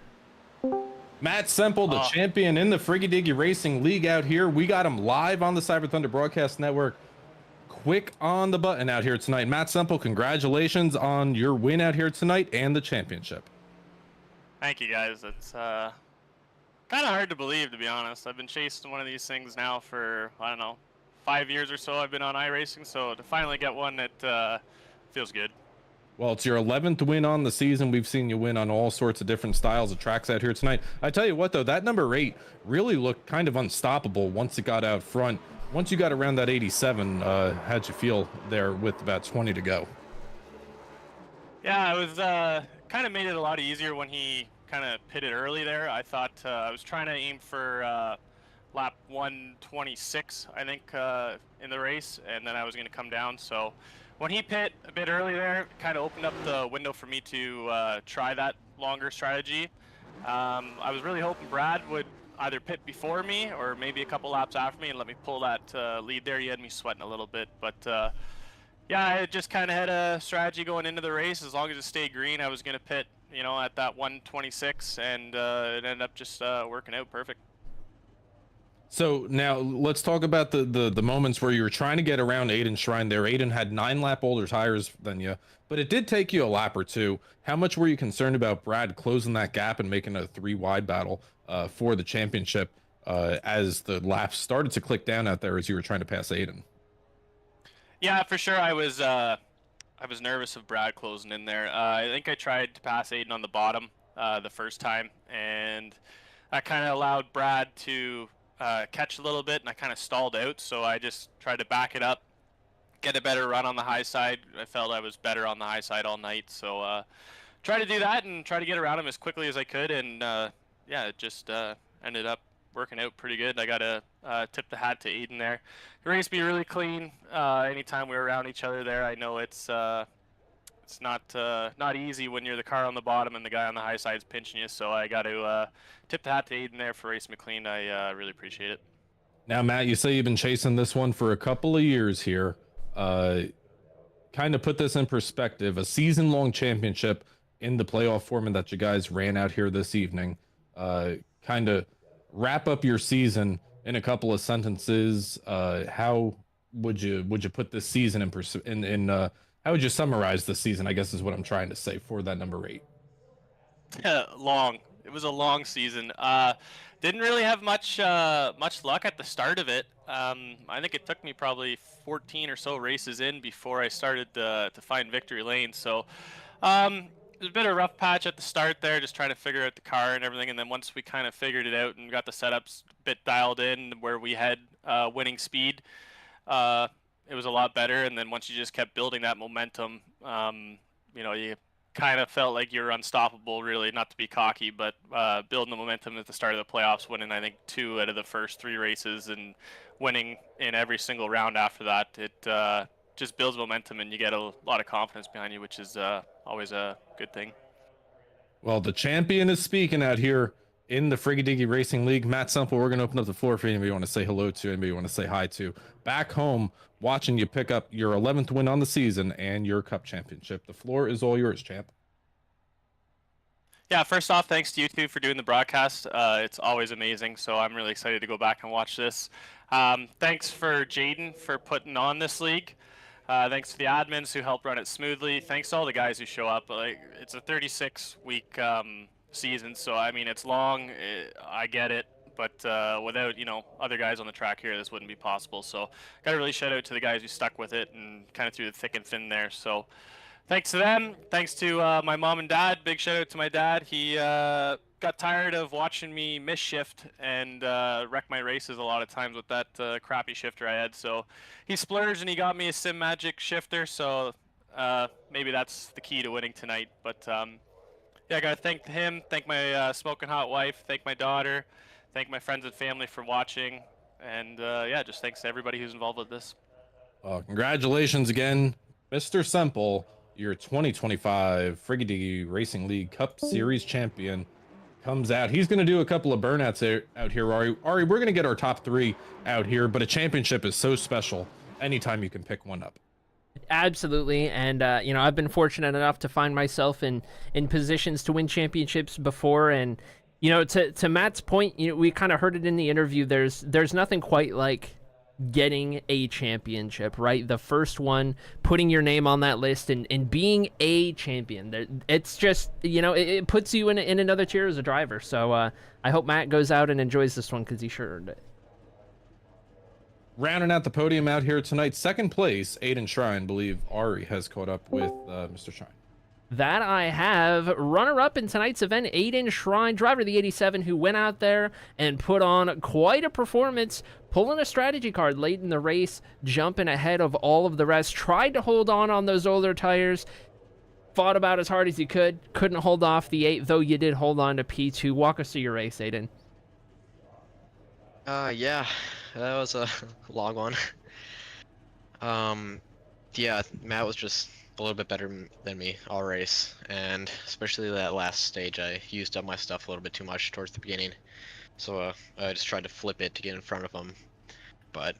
Matt Semple, the champion in the Friggy Diggy Racing League out here. We got him live on the CyberThunder Broadcast Network. Quick on the button out here tonight. Matt Semple, congratulations on your win out here tonight and the championship. Thank you, guys. It's kind of hard to believe, to be honest. I've been chasing one of these things now for, I don't know, 5 years or so. I've been on iRacing, so to finally get one, it feels good. Well, it's your 11th win on the season. We've seen you win on all sorts of different styles of tracks out here tonight. I tell you what, though, that number 8 really looked kind of unstoppable once it got out front. Once you got around that 87, how'd you feel there with about 20 to go? Yeah, it was kind of made it a lot easier when he kind of pitted early there. I thought I was trying to aim for lap 126, I think, in the race, and then I was going to come down. So when he pit a bit early there, it kind of opened up the window for me to try that longer strategy. I was really hoping Brad would either pit before me or maybe a couple laps after me and let me pull that lead there. He had me sweating a little bit, but yeah, I just kind of had a strategy going into the race. As long as it stayed green, I was going to pit, you know, at that 126, and it ended up just working out perfect. So now let's talk about the moments where you were trying to get around Aiden Shrine there. Aiden had 9 lap older tires than you, but it did take you a lap or two. How much were you concerned about Brad closing that gap and making a 3-wide battle for the championship as the laps started to click down out there as you were trying to pass Aiden? Yeah, for sure. I was nervous of Brad closing in there. I think I tried to pass Aiden on the bottom the first time, and I kind of allowed Brad to catch a little bit, and I kind of stalled out. So I just tried to back it up, get a better run on the high side. I felt I was better on the high side all night, so try to do that and try to get around him as quickly as I could, and yeah, it just ended up working out pretty good. I got to tip the hat to Aiden there. The race be really clean anytime we were around each other there. I know it's It's not easy when you're the car on the bottom and the guy on the high side's pinching you. So I got to tip the hat to Aiden there for racing McLean. I really appreciate it. Now, Matt, you say you've been chasing this one for a couple of years here. Kind of put this in perspective, a season-long championship in the playoff format that you guys ran out here this evening. Kind of wrap up your season in a couple of sentences. How would you put this season how would you summarize the season, I guess is what I'm trying to say for that number 8? Long. It was a long season. Didn't really have much luck at the start of it. I think it took me probably 14 or so races in before I started to find victory lane. So it was a bit of a rough patch at the start there, just trying to figure out the car and everything. And then once we kind of figured it out and got the setups a bit dialed in where we had winning speed, it was a lot better. And then once you just kept building that momentum, you kind of felt like you're unstoppable, really, not to be cocky, but building the momentum at the start of the playoffs, winning, I think, 2 out of the first 3 races and winning in every single round after that, it just builds momentum and you get a lot of confidence behind you, which is always a good thing. Well, the champion is speaking out here in the Friggy Diggy Racing League. Matt Semple, we're going to open up the floor for anybody you want to say hello to, anybody you want to say hi to. Back home, watching you pick up your 11th win on the season and your cup championship. The floor is all yours, champ. Yeah, first off, thanks to you two for doing the broadcast. It's always amazing, so I'm really excited to go back and watch this. Thanks for Jaden for putting on this league. Thanks to the admins who helped run it smoothly. Thanks to all the guys who show up. It's a 36-week season, so I mean it's long. I get it, but without other guys on the track here, this wouldn't be possible. So got to really shout out to the guys who stuck with it and kind of through the thick and thin there. So thanks to them. Thanks to my mom and dad. Big shout out to my dad. He got tired of watching me miss shift and wreck my races a lot of times with that crappy shifter I had. So he splurged and he got me a Sim Magic shifter. So maybe that's the key to winning tonight. But yeah, I gotta thank him. Thank my smoking hot wife. Thank my daughter. Thank my friends and family for watching. And yeah, just thanks to everybody who's involved with this. Congratulations again, Mr. Semple, your 2025 Friggy Diggy Racing League Cup Series champion comes out. He's going to do a couple of burnouts out here, Arie. Arie, we're going to get our top 3 out here, but a championship is so special anytime you can pick one up. Absolutely, and I've been fortunate enough to find myself in positions to win championships before, and to Matt's point, we kind of heard it in the interview. There's nothing quite like getting a championship, right? The first one, putting your name on that list and being a champion. It's just, it puts you in another tier as a driver. So I hope Matt goes out and enjoys this one because he sure earned it. Rounding out the podium out here tonight, second place, Aiden Shrine. Believe Arie has caught up with Mr. Shrine. That I have. Runner-up in tonight's event, Aiden Shrine, driver of the 87, who went out there and put on quite a performance, pulling a strategy card late in the race, jumping ahead of all of the rest, tried to hold on those older tires, fought about as hard as you could, couldn't hold off the 8, though you did hold on to P2. Walk us through your race, Aiden. Yeah, that was a long one. Yeah, Matt was just a little bit better than me all race, and especially that last stage, I used up my stuff a little bit too much towards the beginning. So I just tried to flip it to get in front of him, but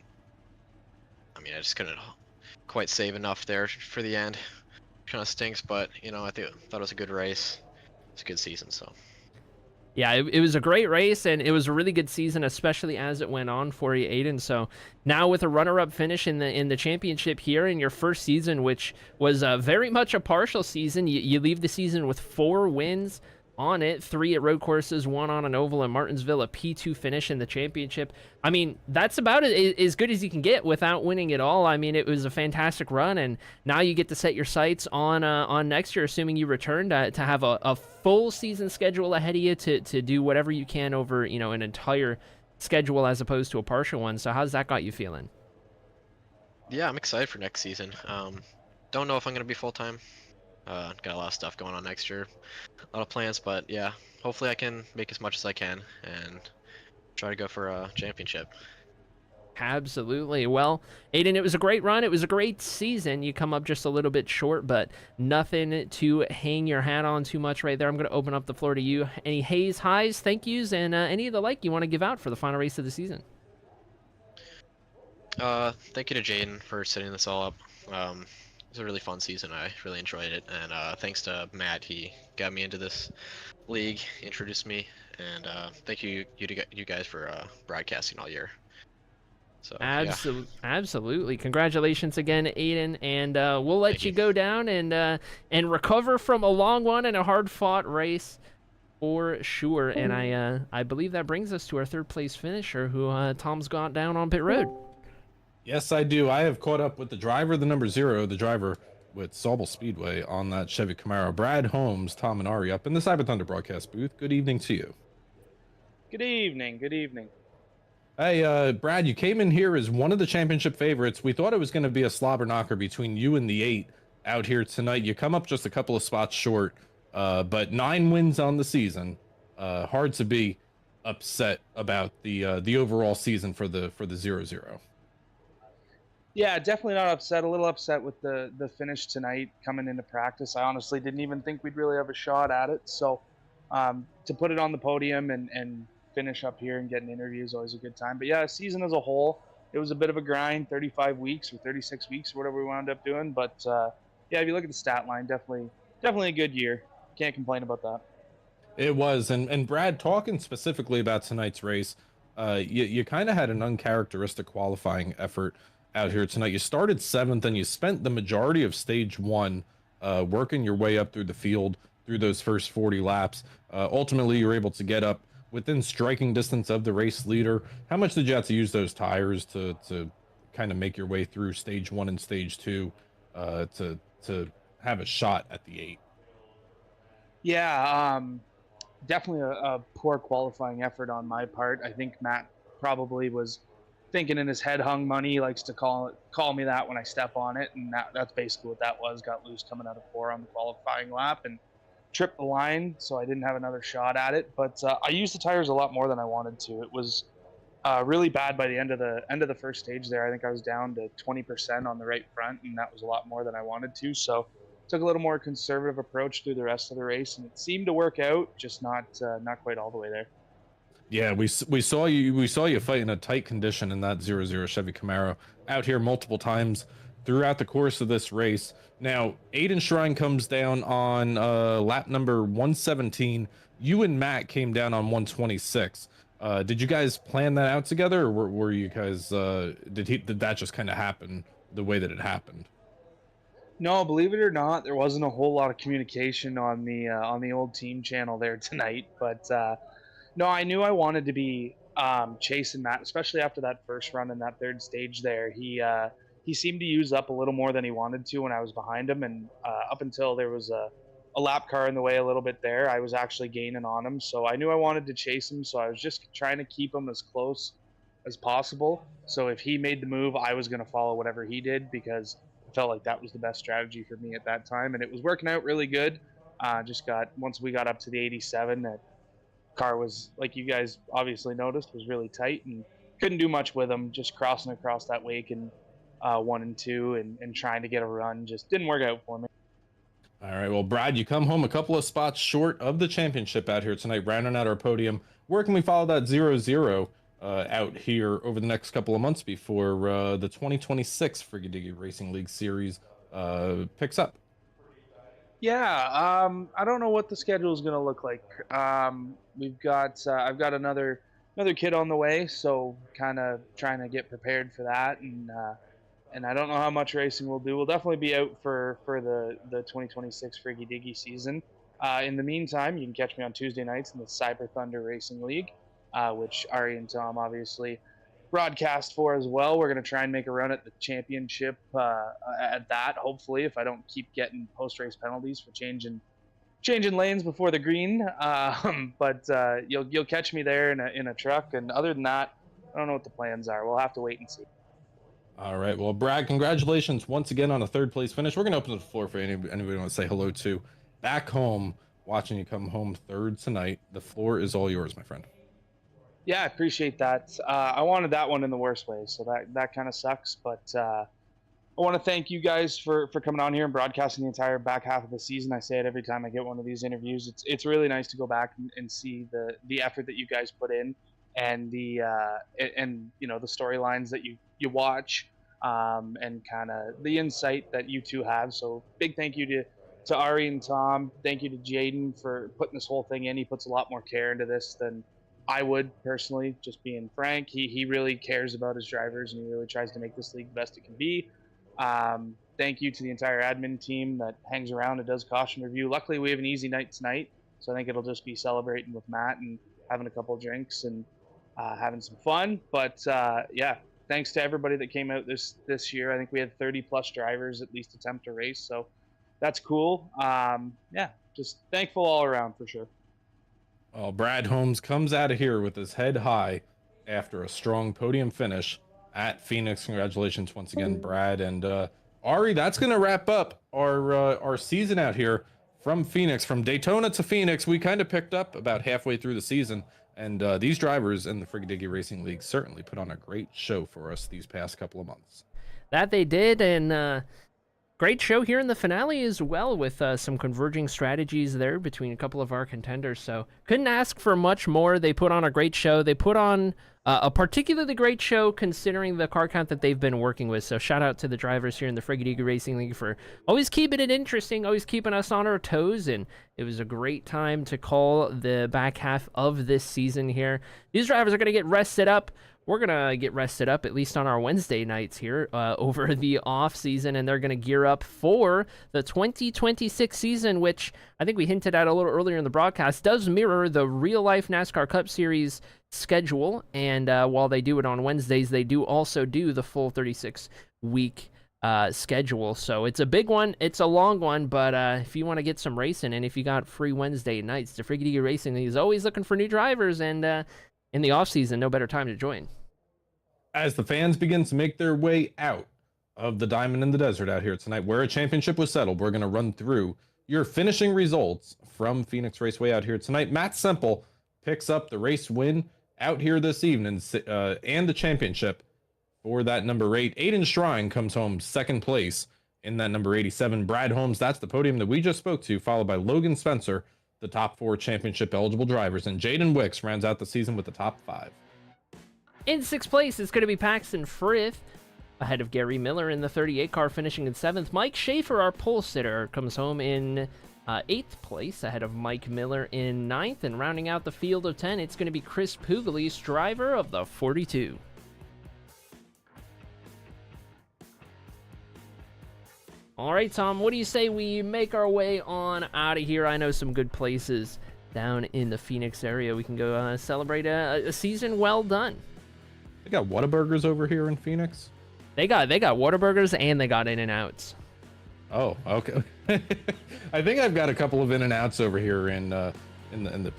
I mean I just couldn't quite save enough there for the end. Kind of stinks, but I thought it was a good race. It's a good season, so. Yeah, it was a great race, and it was a really good season, especially as it went on for you, Aiden. So now with a runner-up finish in the championship here in your first season, which was very much a partial season, you leave the season with 4 wins on it, 3 at road courses, 1 on an oval in Martinsville, a P2 finish in the championship. I mean, that's about as good as you can get without winning it all. I mean, it was a fantastic run, and now you get to set your sights on next year, assuming you return to have a full season schedule ahead of you to do whatever you can over an entire schedule as opposed to a partial one. So how's that got you feeling? Yeah, I'm excited for next season. Don't know if I'm gonna be full-time. Got a lot of stuff going on next year, a lot of plans, but yeah, hopefully I can make as much as I can and try to go for a championship. Absolutely. Well, Aiden, it was a great run. It was a great season. You come up just a little bit short, but nothing to hang your hat on too much right there. I'm going to open up the floor to you. Any highs, thank yous, and any of the like you want to give out for the final race of the season? Thank you to Jaden for setting this all up. It was a really fun season. I really enjoyed it, and thanks to Matt, he got me into this league, introduced me, and thank you guys for broadcasting all year. So yeah, Absolutely. Congratulations again, Aiden, and we'll let Thank you you. go down and recover from a long one and a hard-fought race for sure. And I believe that brings us to our third place finisher, who Tom's got down on pit road. Yes, I do. I have caught up with the driver, the number 0, the driver with Sauble Speedway on that Chevy Camaro. Brad Holmes, Tom, and Arie up in the CyberThunder broadcast booth. Good evening to you. Good evening. Good evening. Hey, Brad, you came in here as one of the championship favorites. We thought it was going to be a slobber knocker between you and the 8 out here tonight. You come up just a couple of spots short, but 9 wins on the season. Hard to be upset about the overall season for the 0-0. Yeah, definitely not upset. A little upset with the finish tonight coming into practice. I honestly didn't even think we'd really have a shot at it. So to put it on the podium and finish up here and get an interview is always a good time. But yeah, season as a whole, it was a bit of a grind, 35 weeks or 36 weeks or whatever we wound up doing. But yeah, if you look at the stat line, definitely a good year. Can't complain about that. It was, and Brad, talking specifically about tonight's race, you kind of had an uncharacteristic qualifying effort out here tonight. You started 7th, and you spent the majority of stage 1 working your way up through the field through those first 40 laps. Ultimately, you were able to get up within striking distance of the race leader. How much did you have to use those tires to kind of make your way through stage 1 and stage 2 to have a shot at the 8? Yeah, definitely a poor qualifying effort on my part. I think Matt probably was thinking in his head hung money. He likes to call me that when I step on it, and that's basically what that was. Got loose coming out of 4 on the qualifying lap and tripped the line, so I didn't have another shot at it. But I used the tires a lot more than I wanted to. It was really bad by the end of the first stage there. I think I was down to 20% on the right front, and that was a lot more than I wanted to. So took a little more conservative approach through the rest of the race, and it seemed to work out, just not quite all the way there. Yeah, we saw you fight in a tight condition in that 0-0 Chevy Camaro out here multiple times throughout the course of this race. Now, Aiden Shrine comes down on lap number 117. You and Matt came down on 126. Did you guys plan that out together, or were you guys did that just kind of happen the way that it happened? No, believe it or not, there wasn't a whole lot of communication on the old team channel there tonight. But no, I knew I wanted to be chasing Matt, especially after that first run in that third stage there. He seemed to use up a little more than he wanted to when I was behind him, and up until there was a lap car in the way a little bit there, I was actually gaining on him. So I knew I wanted to chase him, so I was just trying to keep him as close as possible. So if he made the move, I was going to follow whatever he did, because I felt like that was the best strategy for me at that time, and it was working out really good. Once we got up to the 87, that car was, like you guys obviously noticed, was really tight and couldn't do much with him. Just crossing across that wake in 1 and 2 and trying to get a run just didn't work out for me. All right, well, Brad, you come home a couple of spots short of the championship out here tonight, rounding out our podium. Where can we follow that 0-0 out here over the next couple of months before the 2026 Friggy Diggy Racing League Series picks up? Yeah, I don't know what the schedule is going to look like. I've got another kid on the way, so kind of trying to get prepared for that, and I don't know how much racing we'll do. We'll definitely be out for the 2026 Friggy Diggy season. In the meantime, you can catch me on Tuesday nights in the CyberThunder Racing League, which Arie and Tom obviously broadcast for as well. We're going to try and make a run at the championship at that, hopefully, if I don't keep getting post-race penalties for changing lanes before the green. But you'll catch me there in a truck, and other than that, I don't know what the plans are. We'll have to wait and see. All right, well, Brad, congratulations once again on a 3rd place finish. We're going to open the floor for anybody want to say hello to. Back home, watching you come home 3rd tonight. The floor is all yours, my friend. Yeah, I appreciate that. I wanted that one in the worst way, so that kind of sucks. But I want to thank you guys for coming on here and broadcasting the entire back half of the season. I say it every time I get one of these interviews. It's really nice to go back and see the effort that you guys put in, and and the storylines that you watch, and kind of the insight that you two have. So big thank you to Arie and Tom. Thank you to Jaden for putting this whole thing in. He puts a lot more care into this than I would personally, just being frank. He really cares about his drivers, and he really tries to make this league the best it can be. Thank you to the entire admin team that hangs around and does caution review. Luckily, we have an easy night tonight, so I think it'll just be celebrating with Matt and having a couple of drinks and having some fun. But yeah, thanks to everybody that came out this year. I think we had 30 plus drivers at least attempt to race, so that's cool. Yeah, just thankful all around for sure. Well, Brad Holmes comes out of here with his head high after a strong podium finish at Phoenix. Congratulations once again, Brad. And Arie, that's going to wrap up our season out here from Phoenix. From Daytona to Phoenix, we kind of picked up about halfway through the season. And these drivers in the Frigga Racing League certainly put on a great show for us these past couple of months. That they did, and great show here in the finale as well, with some converging strategies there between a couple of our contenders. So couldn't ask for much more. They put on a great show. They put on a particularly great show considering the car count that they've been working with. So shout out to the drivers here in the Frigga Racing League for always keeping it interesting, always keeping us on our toes. And it was a great time to call the back half of this season here. These drivers are going to get rested up. We're going to get rested up, at least on our Wednesday nights here over the off season, and they're going to gear up for the 2026 season, which I think we hinted at a little earlier in the broadcast, does mirror the real-life NASCAR Cup Series schedule. And while they do it on Wednesdays, they do also do the full 36-week schedule. So it's a big one. It's a long one, but if you want to get some racing, and if you got free Wednesday nights, the Frigga Racing League is always looking for new drivers, and in the off-season, no better time to join. As the fans begin to make their way out of the Diamond in the Desert out here tonight, where a championship was settled, we're going to run through your finishing results from Phoenix Raceway out here tonight. Matt Semple picks up the race win out here this evening, and the championship for that number 8. Aiden Shrine comes home second place in that number 87. Brad Holmes, that's the podium that we just spoke to, followed by Logan Spencer, the top 4 championship eligible drivers, and Jaden Wicks rounds out the season with the top 5. In 6th place, it's going to be Paxton Frith, ahead of Gary Miller in the 38 car, finishing in 7th. Mike Schaefer, our pole sitter, comes home in 8th place, ahead of Mike Miller in 9th. And rounding out the field of 10, it's going to be Chris Pugliese, driver of the 42. All right, Tom, what do you say we make our way on out of here? I know some good places down in the Phoenix area. We can go celebrate a season well done. They got Whataburgers over here in Phoenix. They got Whataburgers, and they got In-N-Outs. Oh, okay. I think I've got a couple of In-N-Outs over here in the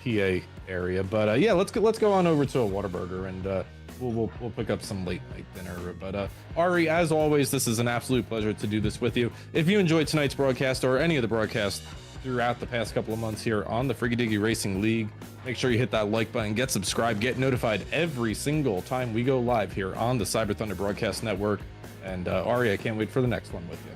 PA area, but yeah, let's go on over to a Whataburger, and we'll pick up some late night dinner. But Arie, as always, this is an absolute pleasure to do this with you. If you enjoyed tonight's broadcast or any of the broadcasts throughout the past couple of months here on the Frigga Racing League, make sure you hit that like button, get subscribed, get notified every single time we go live here on the CyberThunder Broadcast Network. And Arie, I can't wait for the next one with you.